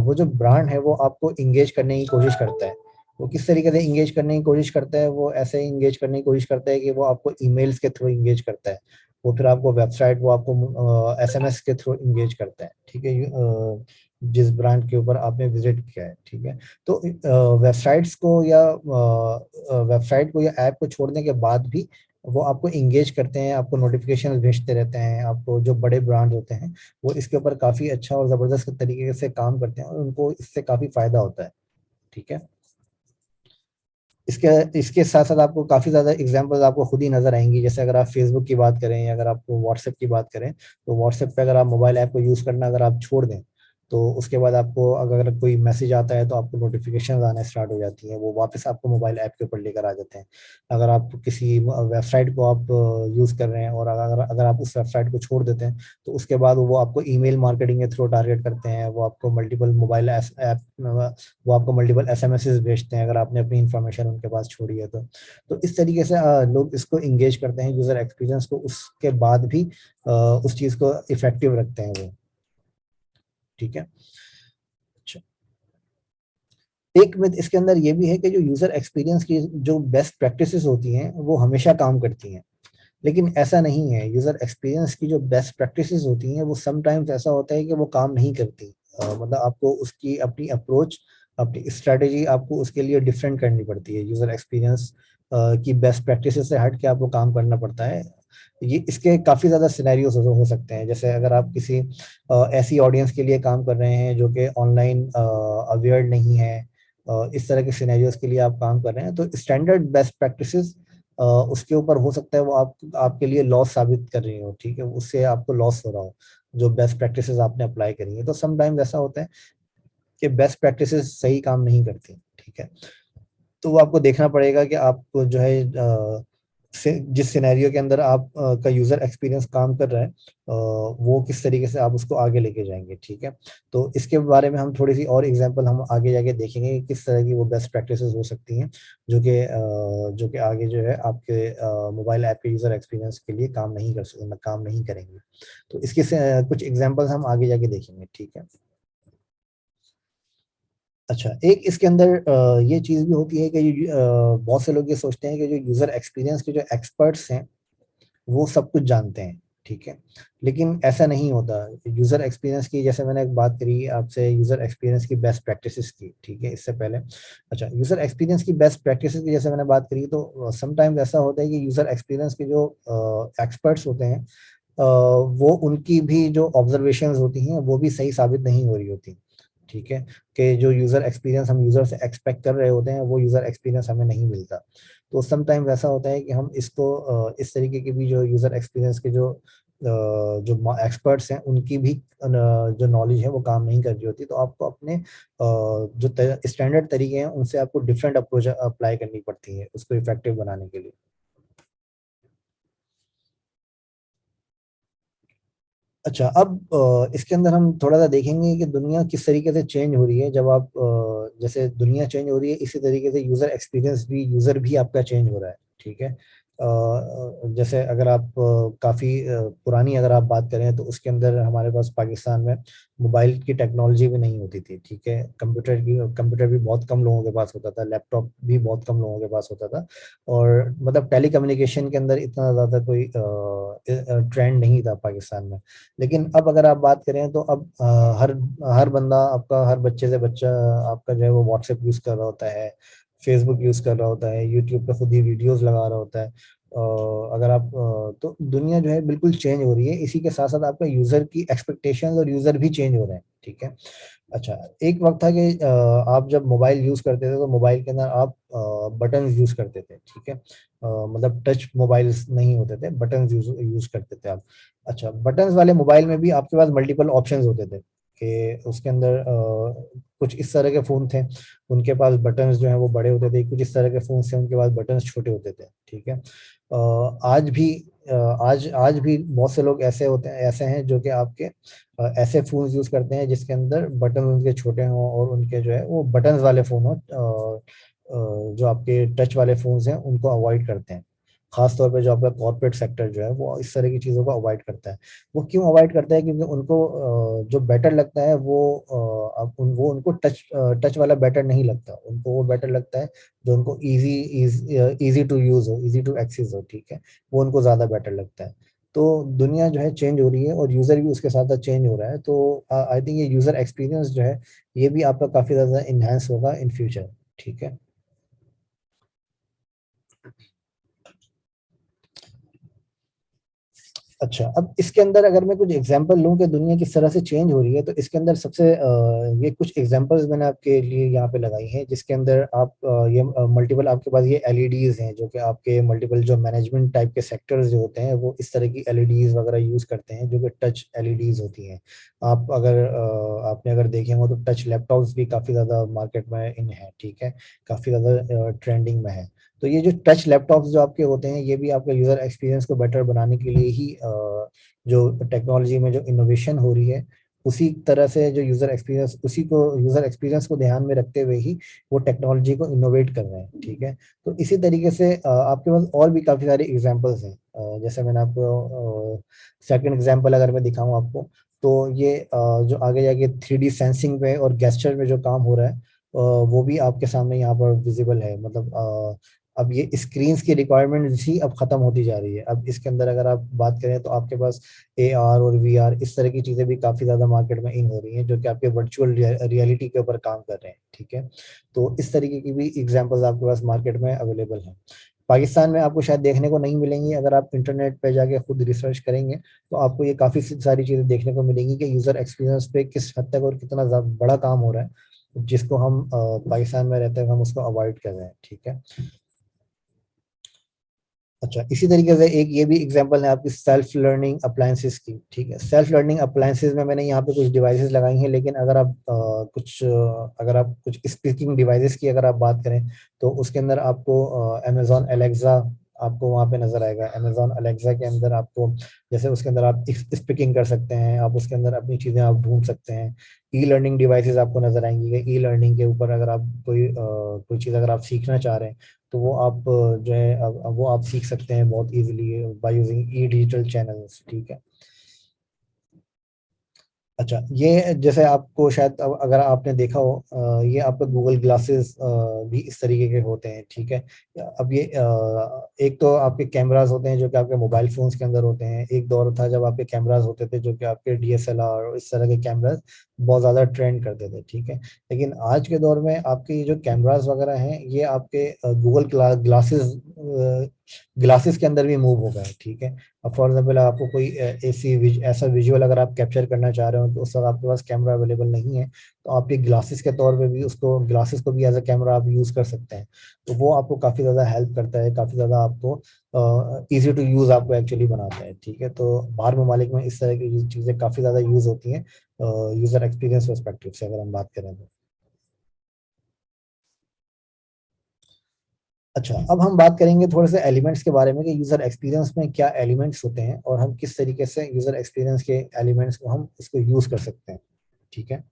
वो जो ब्रांड है वो आपको एंगेज करने की कोशिश करता है। वो किस तरीके से एंगेज करने की कोशिश करता है, वो ऐसे एंगेज करने की कोशिश करता है कि वो आपको ईमेल्स के थ्रू एंगेज करता है। वो फिर आपको वेबसाइट, वो आपको एसएमएस के थ्रू एंगेज करता है, ठीक है? जिस ब्रांड के ऊपर आपने विजिट किया है, ठीक है? तो वेबसाइट्स को या वेबसाइट को या ऐप को छोड़ने के बाद भी वो आपको एंगेज करते हैं, आपको नोटिफ़िकेशंस भेजते रहते हैं। आपको जो बड़े ब्रांड होते हैं, वो इसके ऊपर काफ़ी अच्छा और ज़बरदस्त तरीके से काम करते हैं और उनको इससे काफ़ी फ़ायदा होता है, ठीक है? इसके इसके साथ-साथ आपको काफ़ी ज़्यादा एग्ज़ाम्पल्स आपको खुद ही नज़र आएँगी। जैसे अगर आप फ़ेसबुक की बात करें या अगर आपको व्हाट्सएप की बात करें, तो व्हाट्सएप पे अगर आप मोबाइल ऐप को यूज़ करना अगर आप छोड़ दें, तो उसके बाद आपको अगर कोई मैसेज आता है, तो आपको नोटिफ़िकेशंस आना स्टार्ट हो जाती हैं। वो वापस आपको मोबाइल ऐप के ऊपर लेकर आ जाते हैं। अगर आप किसी वेबसाइट को आप यूज़ कर रहे हैं और अगर अगर आप उस वेबसाइट को छोड़ देते हैं, तो उसके बाद वो आपको ईमेल मार्केटिंग के थ्रू टारगेट करते हैं। वो आपको मल्टीपल मोबाइल एस ऐप वो आपको मल्टीपल एसएमएसेस भेजते हैं अगर आपने अपनी इन्फॉर्मेशन उनके पास छोड़ी है तो। तो इस तरीके से लोग इसको एंगेज करते हैं यूज़र एक्सपीरियंस को, उसके बाद भी उस चीज़ को इफ़ेक्टिव रखते हैं वो, ठीक है? अच्छा, एक मिथ इसके अंदर ये भी है कि जो यूज़र एक्सपीरियंस की जो बेस्ट प्रैक्टिसेस होती हैं, वो हमेशा काम करती हैं। लेकिन ऐसा नहीं है, यूज़र एक्सपीरियंस की जो बेस्ट प्रैक्टिसेस होती हैं, वो समटाइम्स ऐसा होता है कि वो काम नहीं करती। मतलब आपको उसकी अपनी अप्रोच, अपनी स्ट्रैटेजी आपको उसके लिए डिफरेंट करनी पड़ती है। यूज़र एक्सपीरियंस की बेस्ट प्रैक्टिसेस से हट के आपको काम करना पड़ता है। ये इसके काफ़ी ज़्यादा सिनेरियोज़ हो सकते हैं। जैसे अगर आप किसी ऐसी ऑडियंस के लिए काम कर रहे हैं जो कि ऑनलाइन अवेयर नहीं है, इस तरह के सिनेरियोज़ के लिए आप काम कर रहे हैं, तो स्टैंडर्ड बेस्ट प्रैक्टिसेस उसके ऊपर हो सकता है वो आपके लिए लॉस साबित कर रही हो, ठीक है? उससे आपको लॉस हो रहा हो, जो बेस्ट प्रैक्टिसेस आपने अप्लाई करी है। तो समटाइम्स ऐसा होता है कि बेस्ट प्रैक्टिसेस सही काम नहीं करती, ठीक है? तो वो आपको देखना पड़ेगा कि आपको जो है जिस सिनेरियो के अंदर आप का यूज़र एक्सपीरियंस काम कर रहा है, वो किस तरीके से आप उसको आगे लेके जाएँगे, ठीक है? तो इसके बारे में हम थोड़ी-सी और एग्ज़ाम्पल हम आगे जाके देखेंगे कि किस तरह की वो बेस्ट प्रैक्टिसेस हो सकती हैं, जो कि आगे जो है आपके मोबाइल ऐप के यूज़र एक्सपीरियंस के लिए काम नहीं करेंगी। तो इसके से कुछ एग्ज़ाम्पल्स हम आगे जाके देखेंगे, ठीक है? अच्छा, एक इसके अंदर ये चीज़ भी होती है कि बहुत से लोग ये सोचते हैं कि जो यूज़र एक्सपीरियंस के जो एक्सपर्ट्स हैं, वो सब कुछ जानते हैं, ठीक है? लेकिन ऐसा नहीं होता। यूज़र एक्सपीरियंस की जैसे मैंने एक बात करी आपसे यूज़र एक्सपीरियंस की बेस्ट प्रैक्टिसेस की, ठीक है? इससे पहले अच्छा, यूज़र एक्सपीरियंस की बेस्ट प्रैक्टिसेस की जैसे मैंने बात करी तो समटाइम्स ऐसा होता है कि यूज़र एक्सपीरियंस के जो एक्सपर्ट्स होते हैं, वो उनकी भी जो ऑब्जर्वेशंस होती हैं, वो भी सही साबित नहीं हो रही होती, ठीक है? कि जो यूज़र एक्सपीरियंस हम यूज़र से एक्सपेक्ट कर रहे होते हैं, वो यूज़र एक्सपीरियंस हमें नहीं मिलता। तो समटाइम्स ऐसा होता है कि हम इसको इस तरीके की भी जो यूज़र एक्सपीरियंस के जो एक्सपर्ट्स हैं, उनकी भी जो नॉलेज है, वो काम नहीं कर रही होती। तो आपको अपने जो स्टैंडर्ड तरीके हैं, उनसे आपको डिफरेंट अप्रोच अप्लाई करनी पड़ती है, उसको इफेक्टिव बनाने के लिए। अच्छा, अब इसके अंदर हम थोड़ा सा देखेंगे कि दुनिया किस तरीके से चेंज हो रही है। जब आप जैसे दुनिया चेंज हो रही है, इसी तरीके से यूजर एक्सपीरियंस भी, यूजर भी आपका चेंज हो रहा है। ठीक है। जैसे अगर आप काफी पुरानी अगर आप बात करें तो उसके अंदर हमारे पास पाकिस्तान में मोबाइल की टेक्नोलॉजी भी नहीं होती थी। ठीक है। कंप्यूटर भी बहुत कम लोगों के पास होता था, लैपटॉप भी बहुत कम लोगों के पास होता था। और मतलब टेली कम्युनिकेशन के अंदर इतना ज्यादा कोई ट्रेंड नहीं था पाकिस्तान में। लेकिन अब अगर आप बात करें तो अब हर हर बंदा आपका, हर बच्चे से बच्चा आपका जो है वो व्हाट्सएप यूज कर रहा होता है, फेसबुक यूज कर रहा होता है, यूट्यूब पे खुद ही वीडियोस लगा रहा होता है। अगर आप तो दुनिया जो है बिल्कुल चेंज हो रही है। इसी के साथ साथ आपका यूजर की एक्सपेक्टेशंस और यूजर भी चेंज हो रहे हैं। ठीक है। अच्छा, एक वक्त था कि आप जब मोबाइल यूज करते थे तो मोबाइल के अंदर आप बटन यूज करते थे। ठीक है। मतलब टच मोबाइल्स नहीं होते थे, बटन यूज यूज करते थे आप। अच्छा, बटन्स वाले मोबाइल में भी आपके पास मल्टीपल ऑप्शंस होते थे कि उसके अंदर कुछ इस तरह के फोन थे, उनके पास बटन्स जो है वो बड़े होते थे, कुछ इस तरह के फोन थे उनके पास बटन्स छोटे होते थे। ठीक है। आज भी आज भी बहुत से लोग ऐसे होते हैं, ऐसे हैं जो कि आपके ऐसे फोन यूज करते हैं जिसके अंदर बटन उनके छोटे हों और उनके जो है वो बटन्स वाले फोन हो। जो आपके टच वाले फोन्स हैं उनको अवॉइड करते हैं। खास तौर पे जो आपका कॉर्पोरेट सेक्टर जो है वो इस तरह की चीज़ों को अवॉइड करता है। वो क्यों अवॉइड करता है? क्योंकि उनको जो बेटर लगता है वो वो उनको टच वाला बेटर नहीं लगता। उनको वो बेटर लगता है जो उनको इजी टू यूज हो, इजी टू एक्सेस हो। ठीक है। वो उनको ज़्यादा बेटर लगता है। तो दुनिया जो है चेंज हो रही है और यूज़र भी उसके साथ साथ चेंज हो रहा है। तो आई थिंक ये यूज़र एक्सपीरियंस जो है ये भी आपका काफ़ी ज़्यादा इन्हांस होगा इन फ्यूचर। ठीक है। अच्छा, अब इसके अंदर अगर मैं कुछ एग्जांपल लूं कि दुनिया किस तरह से चेंज हो रही है, तो इसके अंदर सबसे ये कुछ एग्जांपल्स मैंने आपके लिए यहाँ पे लगाई हैं, जिसके अंदर आप ये मल्टीपल आपके पास ये एलईडीज हैं जो कि आपके मल्टीपल जो मैनेजमेंट टाइप के सेक्टर्स जो होते हैं वो इस तरह की एलईडीज वगैरह यूज करते हैं जो कि टच एलईडीज होती हैं। आप अगर आपने अगर देखे हो तो टच लैपटॉप्स भी काफ़ी ज़्यादा मार्केट में इन है। ठीक है। काफ़ी ज़्यादा ट्रेंडिंग में है। तो ये जो टच लैपटॉप्स जो आपके होते हैं ये भी आपका यूजर एक्सपीरियंस को बेटर बनाने के लिए ही जो टेक्नोलॉजी में जो इनोवेशन हो रही है, उसी तरह से जो यूजर एक्सपीरियंस को ध्यान में रखते हुए ही वो टेक्नोलॉजी को इनोवेट कर रहे हैं। ठीक है। तो इसी तरीके से आपके पास और भी काफी सारे एग्जांपल्स हैं। जैसे मैंने आपको सेकंड एग्जांपल अगर मैं दिखाऊं आपको, तो ये जो आगे जाके 3D सेंसिंग पे और गेस्चर में जो काम हो रहा है वो भी आपके सामने यहाँ पर विजिबल है। मतलब अब ये स्क्रीन्स की रिक्वायरमेंट ही अब खत्म होती जा रही है। अब इसके अंदर अगर आप बात करें तो आपके पास AR और VR इस तरह की चीजें भी काफी ज्यादा मार्केट में इन हो रही हैं जो कि आपके वर्चुअल रियलिटी के ऊपर काम कर रहे हैं। ठीक है। तो इस तरीके की भी एग्जांपल्स आपके पास मार्केट में अवेलेबल हैं। पाकिस्तान में आपको शायद देखने को नहीं मिलेंगी। अगर आप इंटरनेट पे जाके खुद रिसर्च करेंगे तो आपको ये काफी सारी चीजें देखने को मिलेंगी कि यूजर एक्सपीरियंस पे किस हद तक और कितना बड़ा काम हो रहा है, जिसको हम पाकिस्तान में रहते हैं हम उसको अवॉइड कर रहे हैं। ठीक है। अच्छा, इसी तरीके से एक ये भी एग्जांपल है आपकी सेल्फ लर्निंग अप्लायंसेस की। ठीक है। सेल्फ लर्निंग अप्लायंसेस में मैंने यहाँ पे कुछ डिवाइसेस लगाई हैं, लेकिन अगर आप कुछ स्पीकिंग डिवाइसेस की अगर आप बात करें तो उसके अंदर आपको अमेजॉन एलेक्सा आपको वहाँ पे नजर आएगा। अमेजॉन एलेक्सा के अंदर आपको जैसे उसके अंदर आप स्पीकिंग कर सकते हैं, आप उसके अंदर अपनी चीजें आप ढूंढ सकते हैं। ई लर्निंग डिवाइसेस आपको नजर आएंगी कि ई लर्निंग के ऊपर अगर आप कोई चीज़ अगर आप सीखना चाह रहे हैं तो वो आप जो है अब वो आप सीख सकते हैं बहुत easily by using E digital channels. ठीक है। अच्छा, ये जैसे आपको शायद अगर आपने देखा हो ये आपका गूगल ग्लासेस भी इस तरीके के होते हैं। ठीक है। अब ये एक तो आपके कैमरास होते हैं जो कि आपके मोबाइल फोन्स के अंदर होते हैं। एक दौर था जब आपके कैमरास होते थे जो कि आपके DSLR और इस तरह के कैमरास बहुत ज़्यादा ट्रेंड करते थे। ठीक है। लेकिन आज के दौर में आपके ये जो कैमरास वगैरह हैं ये आपके गूगल ग्लासेस ग्लासेस के अंदर भी मूव हो गए। ठीक है। अब फॉर एग्जाम्पल आपको कोई ऐसा विजुअल अगर आप कैप्चर करना चाह रहे हो तो उस वक्त आपके पास कैमरा अवेलेबल नहीं है, तो आपके ग्लासेस के तौर पे भी उसको ग्लासेस को भी एज अ कैमरा आप यूज कर सकते हैं। तो वो आपको काफी ज्यादा हेल्प करता है, काफी ज्यादा आपको इजी टू यूज आपको एक्चुअली बनाता है। ठीक है। तो बाहर ममालिक में इस तरह की चीजें काफी ज्यादा यूज होती हैं यूजर एक्सपीरियंस पर्सपेक्टिव से अगर हम बात करें तो। अच्छा, अब हम बात करेंगे थोड़े से एलिमेंट्स के बारे में कि यूजर एक्सपीरियंस में क्या एलिमेंट्स होते हैं और हम किस तरीके से यूजर एक्सपीरियंस के एलिमेंट्स को हम इसको यूज कर सकते हैं। ठीक है।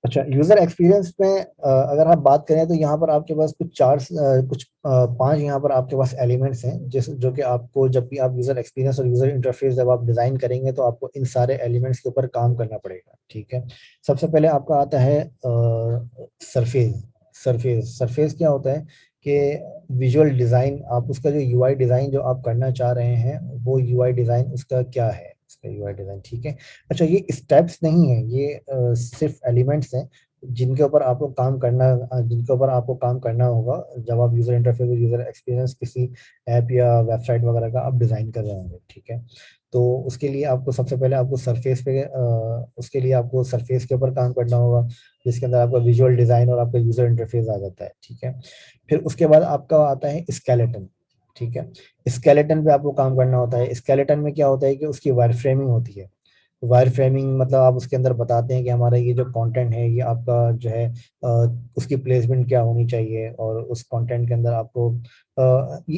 अच्छा, यूजर एक्सपीरियंस में अगर आप बात करें तो यहाँ पर आपके पास कुछ 5 यहाँ पर आपके पास एलिमेंट्स हैं जिस जो कि आपको जब भी आप यूजर एक्सपीरियंस और यूजर इंटरफेस जब आप डिजाइन करेंगे तो आपको इन सारे एलिमेंट्स के ऊपर काम करना पड़ेगा। ठीक है। सबसे पहले आपका आता है सरफेस। सरफेस क्या होता है कि विजुअल डिजाइन, आप उसका जो यूआई डिजाइन जो आप करना चाह रहे हैं वो यूआई डिजाइन उसका क्या है, उसका यूआई डिजाइन। ठीक है। अच्छा, ये स्टेप्स नहीं है, ये सिर्फ एलिमेंट्स हैं जिनके ऊपर आपको काम करना होगा जब आप यूजर इंटरफेस और यूजर एक्सपीरियंस किसी ऐप या वेबसाइट वगैरह का आप डिजाइन कर रहे होंगे। ठीक है। तो उसके लिए आपको सबसे पहले आपको उसके लिए आपको सरफेस के ऊपर काम करना होगा जिसके अंदर आपका विजुअल डिजाइन और आपका यूजर इंटरफेस आ जाता है। ठीक है। फिर उसके बाद आपका आता है स्केलेटन। ठीक है। स्केलेटन पे आपको काम करना होता है। स्केलेटन में क्या होता है कि उसकी वायर फ्रेमिंग होती है। वायर फ्रेमिंग मतलब आप उसके अंदर बताते हैं कि हमारा ये जो कंटेंट है ये आपका जो है अ, उसकी प्लेसमेंट क्या होनी चाहिए और उस कंटेंट के अंदर आपको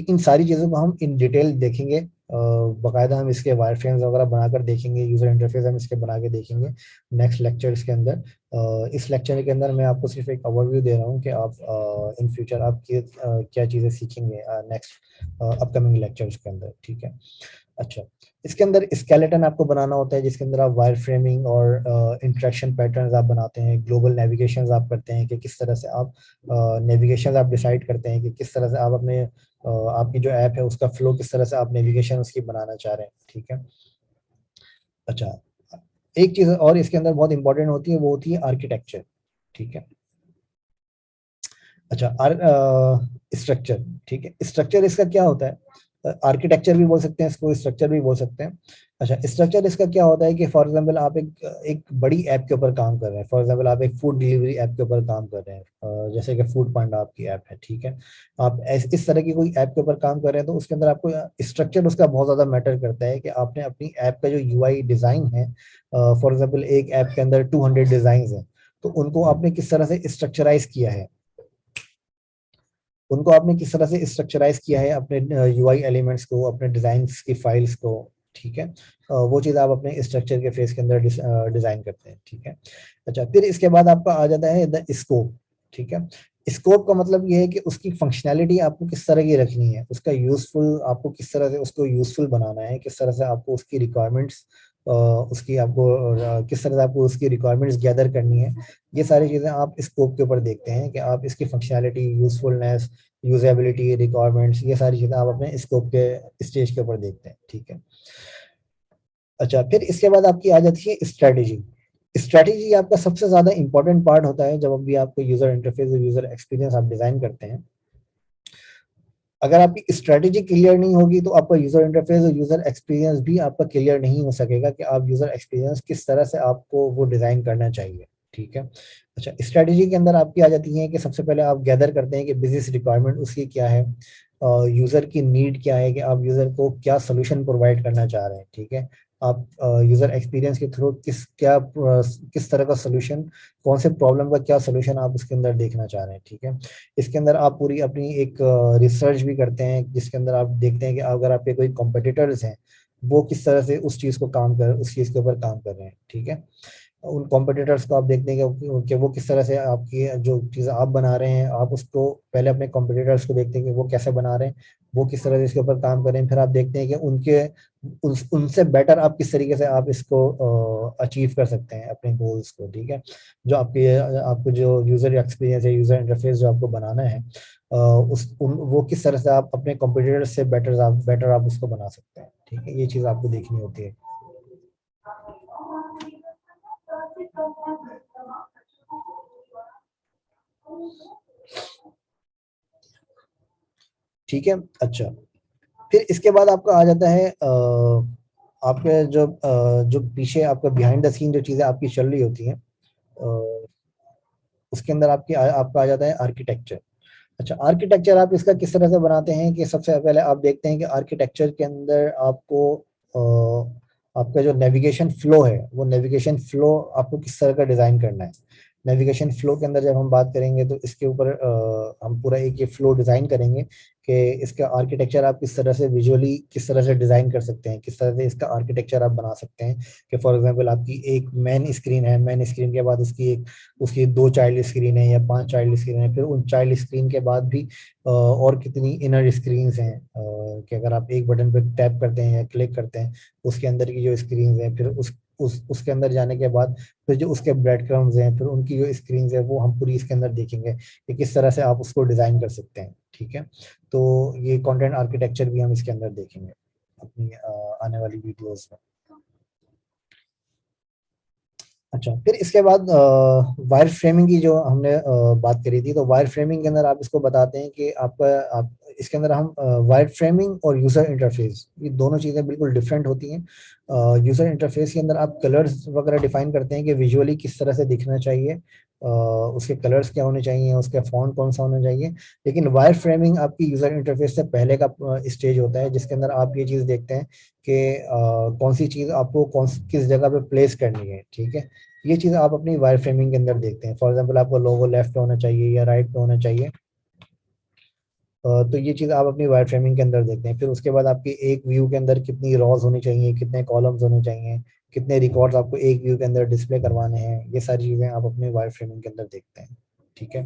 इन सारी चीज़ों को हम इन डिटेल देखेंगे। बाकायदा हम इसके वायर फ्रेम्स वगैरह बनाकर देखेंगे, यूजर इंटरफेस हम इसके बना के देखेंगे नेक्स्ट लेक्चर्स के अंदर। इस लेक्चर के अंदर मैं आपको सिर्फ एक ओवरव्यू दे रहा हूँ कि आप इन फ्यूचर आप क्या चीज़ें सीखेंगे नेक्स्ट अपकमिंग लेक्चर्स के अंदर। ठीक है। अच्छा, इसके अंदर स्केलेटन आपको बनाना होता है जिसके अंदर आप वायर फ्रेमिंग और इंटरेक्शन पैटर्न्स आप बनाते हैं, ग्लोबल नेविगेशंस आप करते हैं कि किस तरह से आप नेविगेशन आप डिसाइड करते हैं कि किस तरह से आप आपकी जो ऐप है उसका फ्लो किस तरह से आप नेविगेशन उसकी बनाना चाह रहे हैं। ठीक है। अच्छा, एक चीज और इसके अंदर बहुत इंपॉर्टेंट होती है, वो होती है आर्किटेक्चर। ठीक है। अच्छा, स्ट्रक्चर। ठीक है। स्ट्रक्चर इसका क्या होता है, आर्किटेक्चर भी बोल सकते हैं इसको, स्ट्रक्चर भी बोल सकते हैं। अच्छा, स्ट्रक्चर इसका क्या होता है कि फॉर एग्जांपल आप एक बड़ी ऐप के ऊपर काम कर रहे हैं। फॉर एग्जांपल आप एक फूड डिलीवरी ऐप के ऊपर काम कर रहे हैं, जैसे कि फूड पांडा आपकी ऐप है। ठीक है। आप इस तरह की कोई ऐप के ऊपर काम कर रहे हैं तो उसके अंदर आपको स्ट्रक्चर उसका बहुत ज्यादा मैटर करता है कि आपने अपनी ऐप का जो यूआई डिजाइन है, फॉर एग्जाम्पल एक ऐप के अंदर 200 डिजाइन है, तो उनको आपने किस तरह से स्ट्रक्चराइज किया है, उनको आपने किस तरह से स्ट्रक्चराइज किया है अपने यूआई एलिमेंट्स को, अपने डिजाइन्स की फाइल्स को। ठीक है। वो चीज़ आप अपने स्ट्रक्चर के फेस के अंदर डिजाइन करते हैं। ठीक है। अच्छा, फिर इसके बाद आपका आ जाता है द स्कोप। ठीक है। स्कोप का मतलब ये है कि उसकी फंक्शनैलिटी आपको किस तरह की रखनी है, उसका यूजफुल आपको किस तरह से उसको यूजफुल बनाना है, किस तरह से आपको उसकी रिक्वायरमेंट्स उसकी आपको किस तरह से आपको उसकी रिक्वायरमेंट्स गैदर करनी है। ये सारी चीज़ें आप स्कोप के ऊपर देखते हैं कि आप इसकी फंक्शनैलिटी, यूजफुलनेस, यूजेबिलिटी, रिक्वायरमेंट्स, ये सारी चीजें आप अपने स्कोप के स्टेज के ऊपर देखते हैं। ठीक है। अच्छा, फिर इसके बाद आपकी आ जाती है स्ट्रेटेजी। स्ट्रेटेजी आपका सबसे ज्यादा इंपॉर्टेंट पार्ट होता है जब भी आपको यूजर इंटरफेस और यूजर एक्सपीरियंस आप डिजाइन करते हैं। अगर आपकी स्ट्रेटेजी क्लियर नहीं होगी तो आपका यूजर इंटरफेस और यूजर एक्सपीरियंस भी आपका क्लियर नहीं हो सकेगा कि आप यूजर एक्सपीरियंस किस तरह से आपको वो डिजाइन करना चाहिए। ठीक है। अच्छा, स्ट्रेटेजी के अंदर आपकी आ जाती है कि सबसे पहले आप गैदर करते हैं कि बिजनेस रिक्वायरमेंट उसकी क्या है, यूजर की नीड क्या है, कि आप यूजर को क्या सोल्यूशन प्रोवाइड करना चाह रहे हैं। ठीक है। आप यूजर एक्सपीरियंस के थ्रू किस तरह का सोल्यूशन, कौन से प्रॉब्लम का क्या सोल्यूशन आप उसके अंदर देखना चाह रहे हैं। ठीक है। इसके अंदर आप पूरी अपनी एक रिसर्च भी करते हैं जिसके अंदर आप देखते हैं कि अगर आपके कोई कॉम्पिटिटर्स हैं वो किस तरह से उस चीज के ऊपर काम कर रहे हैं। ठीक है। उन कॉम्पिटिटर्स को आप देखते हैं कि वो किस तरह से आपकी जो चीज़ आप बना रहे हैं, आप उसको पहले अपने कॉम्पिटिटर्स को देखते हैं कि वो कैसे बना रहे हैं, वो किस तरह से इसके ऊपर काम कर रहे हैं। फिर आप देखते हैं कि उनसे बेटर आप किस तरीके से आप इसको अचीव कर सकते हैं अपने गोल्स को। ठीक है। जो आपको जो यूजर एक्सपीरियंस है, यूजर इंटरफेस जो आपको बनाना है, वो किस तरह से आप अपने कॉम्पिटिटर्स से बेटर आप उसको बना सकते हैं। ठीक है। ये चीज़ आपको देखनी होती है। ठीक है। अच्छा, फिर इसके बाद आपका आ जाता है आपके जो पीछे आपका बिहाइंड द सीन जो चीजें आपकी चल रही होती हैं, उसके अंदर आपका आ जाता है आर्किटेक्चर। अच्छा, आर्किटेक्चर आप इसका किस तरह से बनाते हैं कि सबसे पहले आप देखते हैं कि आर्किटेक्चर के अंदर आपका जो नेविगेशन फ्लो है, वो नेविगेशन फ्लो आपको किस तरह का डिजाइन करना है। नेविगेशन फ्लो के अंदर जब हम बात करेंगे तो इसके ऊपर हम पूरा एक ये फ्लो डिजाइन करेंगे कि इसका आर्किटेक्चर आप किस तरह से विजुअली किस तरह से डिजाइन कर सकते हैं, किस तरह से इसका आर्किटेक्चर आप बना सकते हैं। कि फॉर एग्जांपल आपकी एक मेन स्क्रीन है, मेन स्क्रीन के बाद उसकी 2 चाइल्ड स्क्रीन है या 5 चाइल्ड स्क्रीन है, फिर उन चाइल्ड स्क्रीन के बाद भी और कितनी इनर स्क्रीन हैं, कि अगर आप एक बटन पर टैप करते हैं या क्लिक करते हैं, उसके अंदर की जो स्क्रीन है, फिर उसके अंदर जाने के बाद फिर जो उसके ब्रेड क्रम्स हैं, फिर उनकी जो स्क्रीन है वो हम पूरी इसके अंदर देखेंगे कि किस तरह से आप उसको डिजाइन कर सकते हैं। ठीक है, तो ये कंटेंट आर्किटेक्चर भी हम इसके अंदर देखेंगे अपनी आने वाली वीडियोस में। अच्छा, फिर इसके बाद वायर फ्रेमिंग की जो हमने बात करी थी, तो वायर फ्रेमिंग के अंदर आप इसको बताते हैं कि आप इसके अंदर हम वायर फ्रेमिंग और यूजर इंटरफेस, ये दोनों चीज़ें बिल्कुल डिफरेंट होती हैं। यूजर इंटरफेस के अंदर आप कलर्स वगैरह डिफाइन करते हैं कि विजुअली किस तरह से दिखना चाहिए, उसके कलर्स क्या होने चाहिए, उसका फॉन्ट कौन सा होना चाहिए। लेकिन वायर फ्रेमिंग आपकी यूजर इंटरफेस से पहले का स्टेज होता है, जिसके अंदर आप ये चीज़ देखते हैं कि कौन सी चीज़ आपको किस जगह पे प्लेस करनी है। ठीक है, ये चीज़ आप अपनी वायर फ्रेमिंग के अंदर देखते हैं। फॉर एग्जांपल आपको लोगो लेफ्ट पे होना चाहिए या राइट पे होना चाहिए, तो ये चीज़ आप अपनी वायर फ्रेमिंग के अंदर देखते हैं। फिर उसके बाद आपकी एक व्यू के अंदर कितनी रॉज होनी चाहिए, कितने कॉलम्स होने चाहिए, कितने रिकॉर्ड्स आपको एक व्यू के अंदर डिस्प्ले करवाने हैं, ये सारी चीज़ें आप अपने वायर फ्रेमिंग के अंदर देखते हैं। ठीक है,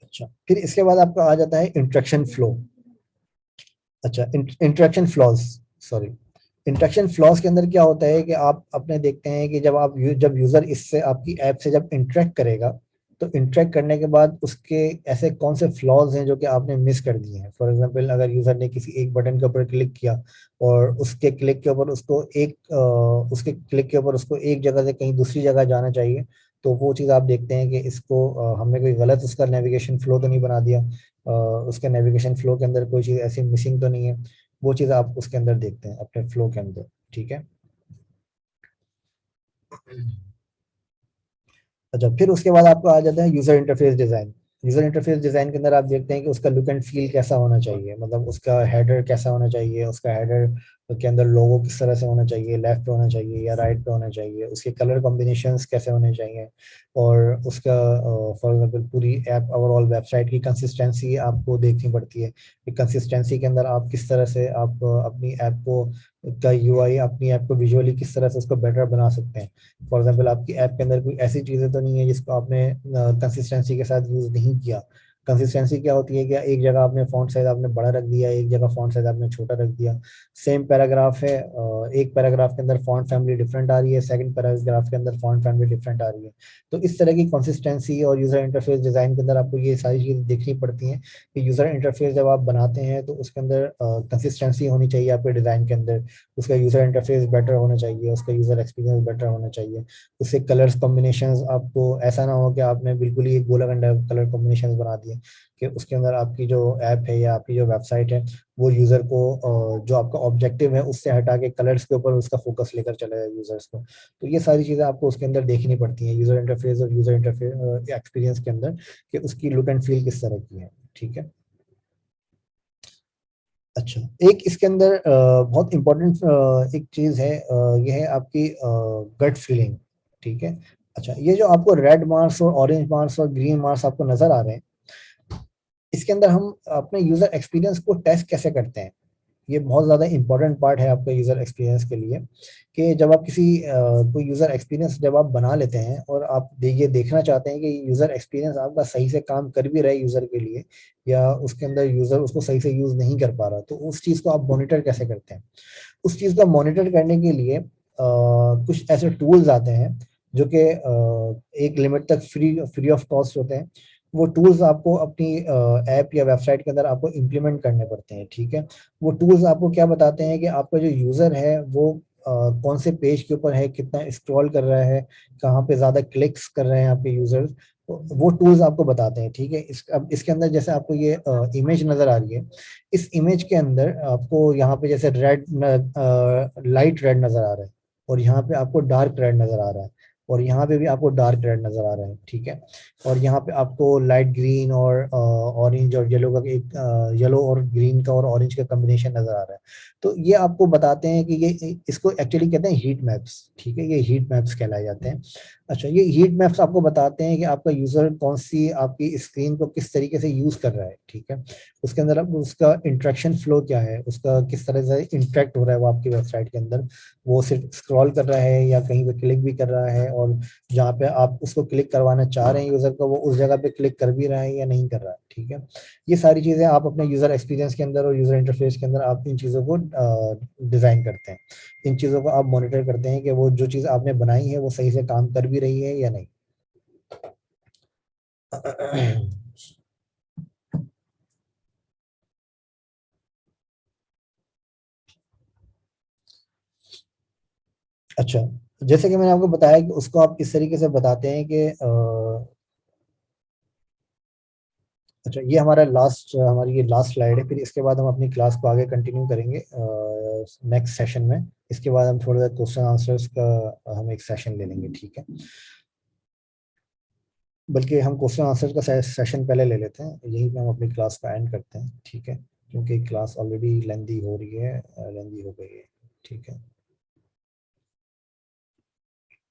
अच्छा, फिर इसके बाद आपका आ जाता है इंटरेक्शन फ्लो। अच्छा, interaction flaws, sorry, interaction flaws के अंदर क्या होता है कि आप अपने देखते हैं कि जब यूजर इससे आपकी ऐप से जब इंटरेक्ट करेगा, तो इंटरेक्ट करने के बाद उसके ऐसे कौन से फ्लॉज हैं जो कि आपने मिस कर दिए हैं। फॉर एग्जांपल अगर यूजर ने किसी एक बटन के ऊपर क्लिक किया और उसके क्लिक के ऊपर उसको एक जगह से कहीं दूसरी जगह जाना चाहिए, तो वो चीज़ आप देखते हैं कि इसको हमने कोई गलत उसका नेविगेशन फ्लो तो नहीं बना दिया, उसके नेविगेशन फ्लो के अंदर कोई चीज़ ऐसी मिसिंग तो नहीं है। वो चीज़ आप उसके अंदर देखते हैं अपने फ्लो के अंदर। ठीक है, अच्छा, फिर उसके बाद आपका आ जाता है user interface design. User interface design के अंदर आप देखते हैं कि उसका लुक एंड फील कैसा होना चाहिए, मतलब उसका हेडर कैसा होना चाहिए, उसका हेडर के अंदर लोगो किस तरह से होना चाहिए, लेफ्ट पे होना चाहिए या राइट पे होना चाहिए, उसके कलर कॉम्बिनेशंस कैसे होने चाहिए, और उसका फॉर एग्जांपल पूरी ऐप ओवरऑल वेबसाइट की कंसिस्टेंसी आपको देखनी पड़ती है कि कंसिस्टेंसी के अंदर आप किस तरह से आप अपनी ऐप को का यूआई अपनी ऐप को विजुअली किस तरह से उसको बेटर बना सकते हैं। फॉर एग्जाम्पल आपकी ऐप के अंदर कोई ऐसी चीज़ें तो नहीं है जिसको आपने कंसिस्टेंसी के साथ यूज़ नहीं किया। कंसिस्टेंसी क्या होती है कि एक जगह आपने फॉन्ट साइज आपने बड़ा रख दिया, एक जगह फॉन्ट साइज आपने छोटा रख दिया। सेम पैराग्राफ है, एक पैराग्राफ के अंदर फॉन्ट फैमिली डिफरेंट आ रही है, सेकंड पैराग्राफ के अंदर फॉन्ट फैमिली डिफरेंट आ रही है। तो इस तरह की कंसिस्टेंसी और यूजर इंटरफेस डिजाइन के अंदर आपको ये सारी चीज़ें देखनी पड़ती हैं कि यूजर इंटरफेस जब आप बनाते हैं तो उसके अंदर कंसिस्टेंसी होनी चाहिए आपके डिजाइन के अंदर, उसका यूजर इंटरफेस बेटर होना चाहिए, उसका यूजर एक्सपीरियंस बेटर होना चाहिए, उससे कलर्स कॉम्बिनेशंस आपको ऐसा ना हो कि आपने बिल्कुल ही एक गोला गंडा कलर कॉम्बिनेशंस बना दिए कि उसके अंदर आपकी जो ऐप है या आपकी जो वेबसाइट है वो यूजर को जो आपका ऑब्जेक्टिव है उससे हटा के कलर्स के ऊपर उसका फोकस लेकर चला जाए यूजर्स को। तो ये सारी चीजें आपको उसके अंदर देखनी पड़ती हैं यूजर इंटरफेस और यूजर इंटरफेस एक्सपीरियंस के अंदर, कि उसकी लुक एंड फील किस तरह की है। ठीक है, अच्छा, एक इसके अंदर बहुत इंपॉर्टेंट एक चीज है, ये है आपकी गट फीलिंग। ठीक है, अच्छा, ये जो आपको रेड मार्क्स और ऑरेंज मार्क्स और ग्रीन मार्क्स आपको नजर आ रहे हैं, इसके अंदर हम अपने यूजर एक्सपीरियंस को टेस्ट कैसे करते हैं। ये बहुत ज़्यादा इंपॉर्टेंट पार्ट है आपके यूज़र एक्सपीरियंस के लिए, कि जब आप कोई यूज़र एक्सपीरियंस जब आप बना लेते हैं और आप ये देखना चाहते हैं कि यूज़र एक्सपीरियंस आपका सही से काम कर भी रहा है यूज़र के लिए, या उसके अंदर यूज़र उसको सही से यूज़ नहीं कर पा रहा, तो उस चीज़ को आप मॉनिटर कैसे करते हैं। उस चीज़ को मॉनिटर करने के लिए कुछ ऐसे टूल्स आते हैं जो कि एक लिमिट तक फ्री फ्री ऑफ कॉस्ट होते हैं। वो टूल्स आपको अपनी ऐप या वेबसाइट के अंदर आपको इम्प्लीमेंट करने पड़ते हैं। ठीक है, वो टूल्स आपको क्या बताते हैं कि आपका जो यूजर है वो कौन से पेज के ऊपर है, कितना स्क्रॉल कर रहा है, कहाँ पे ज्यादा क्लिक्स कर रहे हैं आपके यूजर्स, वो टूल्स आपको बताते हैं। ठीक है, अब इसके अंदर जैसे आपको ये इमेज नजर आ रही है, इस इमेज के अंदर आपको यहाँ पे जैसे लाइट रेड नजर आ रहा है और यहाँ पे आपको डार्क रेड नजर आ रहा है, और यहाँ पे भी आपको डार्क रेड नजर आ रहा है, ठीक है। और यहाँ पे आपको लाइट ग्रीन और ऑरेंज और येलो का एक येलो और ग्रीन का और ऑरेंज का कॉम्बिनेशन नजर आ रहा है। तो ये आपको बताते हैं कि ये इसको एक्चुअली कहते हैं हीट मैप्स, ठीक है, ये हीट मैप्स कहलाए जाते हैं। अच्छा, ये हीट मैप्स आपको बताते हैं कि आपका यूजर कौन सी आपकी स्क्रीन को किस तरीके से यूज कर रहा है, ठीक है। उसके अंदर अब उसका इंटरेक्शन फ्लो क्या है, उसका किस तरह से इंटरेक्ट हो रहा है वो आपकी वेबसाइट के अंदर, वो सिर्फ स्क्रॉल कर रहा है या कहीं पे क्लिक भी कर रहा है, और जहाँ पे आप उसको क्लिक करवाना चाह रहे हैं यूजर को, वो उस जगह पे क्लिक कर भी रहा है या नहीं कर रहा है, ठीक है। ये सारी चीजें आप अपने यूजर एक्सपीरियंस के अंदर और यूजर इंटरफेस के अंदर आप इन चीजों को डिजाइन करते हैं। इन चीजों को आप मॉनिटर करते हैं कि वो जो चीज आपने बनाई है वो सही से काम कर भी रही है या नहीं। अच्छा, जैसे कि मैंने आपको बताया कि उसको आप इस तरीके से बताते हैं कि अच्छा, ये हमारी ये लास्ट स्लाइड है, फिर इसके बाद हम अपनी क्लास को आगे कंटिन्यू करेंगे नेक्स्ट सेशन में। इसके बाद हम थोड़ा सा क्वेश्चन आंसर्स का हम एक सेशन ले लेंगे, ठीक है। बल्कि हम क्वेश्चन आंसर का सेशन पहले ले लेते हैं, यहीं पे हम अपनी क्लास का एंड करते हैं, ठीक है, क्योंकि क्लास ऑलरेडी लेंदी हो रही है, लेंदी हो गई है, ठीक है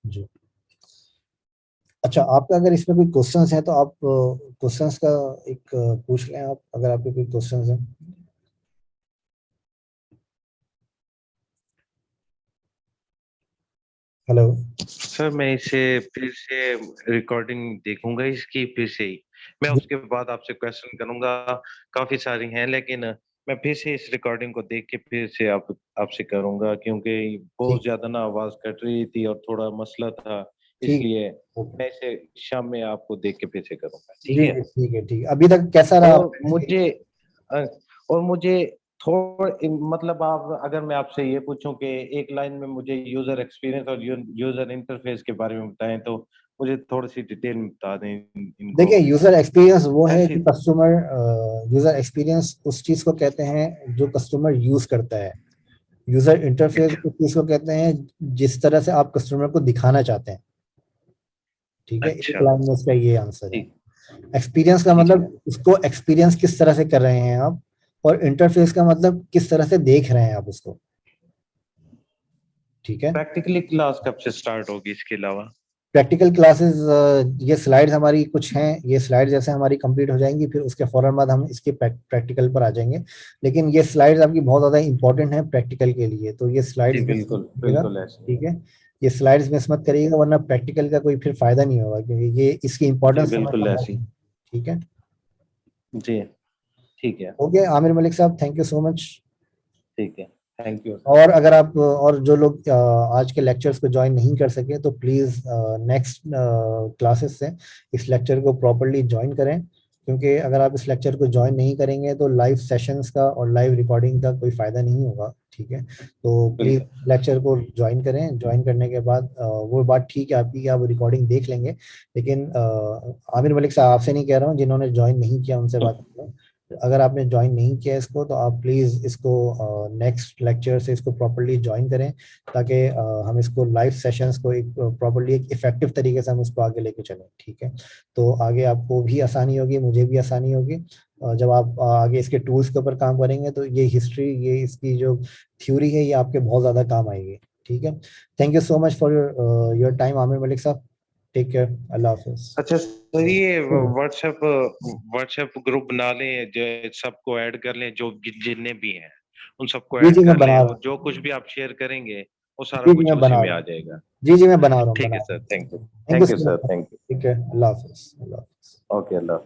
जी। अच्छा, आपका अगर इसमें कोई क्वेश्चंस हैं तो आप क्वेश्चंस का एक पूछ लें आप, अगर आपके कोई क्वेश्चंस हैं। हेलो। सर मैं इसे फिर से रिकॉर्डिंग देखूंगा इसकी फिर से ही, मैं जी उसके बाद आपसे क्वेश्चन करूंगा। काफी सारी हैं लेकिन मैं फिर से इस रिकॉर्डिंग को देख के फिर से आपसे करूंगा, क्योंकि बहुत ठीक ज्यादा ना आवाज कट रही थी और थोड़ा मसला था, ठीक इसलिए ओके। मैं इसे शाम में आपको देख के फिर से करूंगा, ठीक जी है। जी ठीक है, ठीक है। अभी तक कैसा रहा और आपका मुझे experience? अ, और मुझे मतलब आप अगर मैं आपसे ये पूछूं कि एक लाइन में मुझे यूजर एक्सपीरियंस और यूजर इंटरफेस के बारे में बताएं, तो मुझे थोड़ी सी डिटेल में बता दें इनको। देखिए, यूजर एक्सपीरियंस वो है ऐसी कि कस्टमर, यूजर एक्सपीरियंस उस चीज को कहते हैं जो कस्टमर यूज करता है। यूजर इंटरफेस अच्छा उस चीज को कहते हैं जिस तरह से आप कस्टमर को दिखाना चाहते हैं, ठीक है। एक अच्छा। लाइन में उसका ये आंसर है। ठीक। एक्सपीरियंस का ठीक है। मतलब उसको एक्सपीरियंस किस तरह से कर रहे हैं आप, और इंटरफेस का मतलब किस तरह से देख रहे हैं आप उसको, ठीक है। प्रैक्टिकली क्लास कब से स्टार्ट होगी इसके अलावा? प्रैक्टिकल क्लासेस, ये स्लाइड्स हमारी कुछ हैं, ये स्लाइड जैसे हमारी कंप्लीट हो जाएंगी फिर उसके फौरन बाद हम इसके प्रैक्टिकल पर आ जाएंगे। लेकिन ये स्लाइड्स आपकी बहुत ज़्यादा इंपॉर्टेंट है प्रैक्टिकल के लिए, तो ये जी स्लाइड्स मिस मत बिल्कुल करिएगा, बिल्कुल ऐसे ही ठीक है। है। ये स्लाइड्स मिस मत करिएगा, वरना प्रैक्टिकल का कोई फिर फायदा नहीं होगा, क्योंकि ये इसकी जी इंपॉर्टेंस समझना बिल्कुल ऐसे बहुत ही। है, ठीक है। जी ठीक है। ओके आमिर मलिक साहब, थैंक यू सो मच। ठीक है। Thank you sir. और अगर आप और जो लोग आज के लेक्चर्स को ज्वाइन नहीं कर सके तो प्लीज़ नेक्स्ट क्लासेस से इस लेक्चर को प्रॉपरली ज्वाइन करें, क्योंकि अगर आप इस लेक्चर को ज्वाइन नहीं करेंगे तो लाइव सेशंस का और लाइव रिकॉर्डिंग का कोई फ़ायदा नहीं होगा, ठीक है। तो प्लीज़ बिल्कुल। लेक्चर को ज्वाइन करें, ज्वाइन करने के बाद वो बात ठीक है आपकी कि आप रिकॉर्डिंग देख लेंगे, लेकिन आमिर मलिक साहब आपसे नहीं कह रहा हूँ, जिन्होंने ज्वाइन नहीं किया उनसे बात करें। अगर आपने ज्वाइन नहीं किया इसको तो आप प्लीज़ इसको नेक्स्ट लेक्चर से इसको प्रॉपरली ज्वाइन करें, ताकि हम इसको लाइव सेशंस को एक प्रॉपरली एक इफेक्टिव तरीके से हम उसको आगे लेके चलें, ठीक है। तो आगे आपको भी आसानी होगी, मुझे भी आसानी होगी। जब आप आगे इसके टूल्स के ऊपर काम करेंगे तो ये हिस्ट्री, ये इसकी जो थ्योरी है ये आपके बहुत ज़्यादा काम आएगी, ठीक है। Thank you so much for your time Aamir Malik साहब। टेक केयर, अल्लाह हाफिज़। अच्छा सर, ये व्हाट्सएप व्हाट्सएप ग्रुप बना लें, जो सबको ऐड कर लें, जो जितने भी हैं उन सबको जी ऐड जी मैं कर लें, बना रहा और जो हूँ। कुछ भी आप शेयर करेंगे वो सारा जी जी कुछ मैं उसी बना में रहा आ हूँ। जाएगा। जी जी मैं बना रहा हूँ, ठीक बना है रहा सर, हूँ। Thank you. Thank you thank you so sir, much. Thank you. ठीक है, अल्लाह हाफिज़, अल्लाह हाफिज़। ओके, अल्लाह।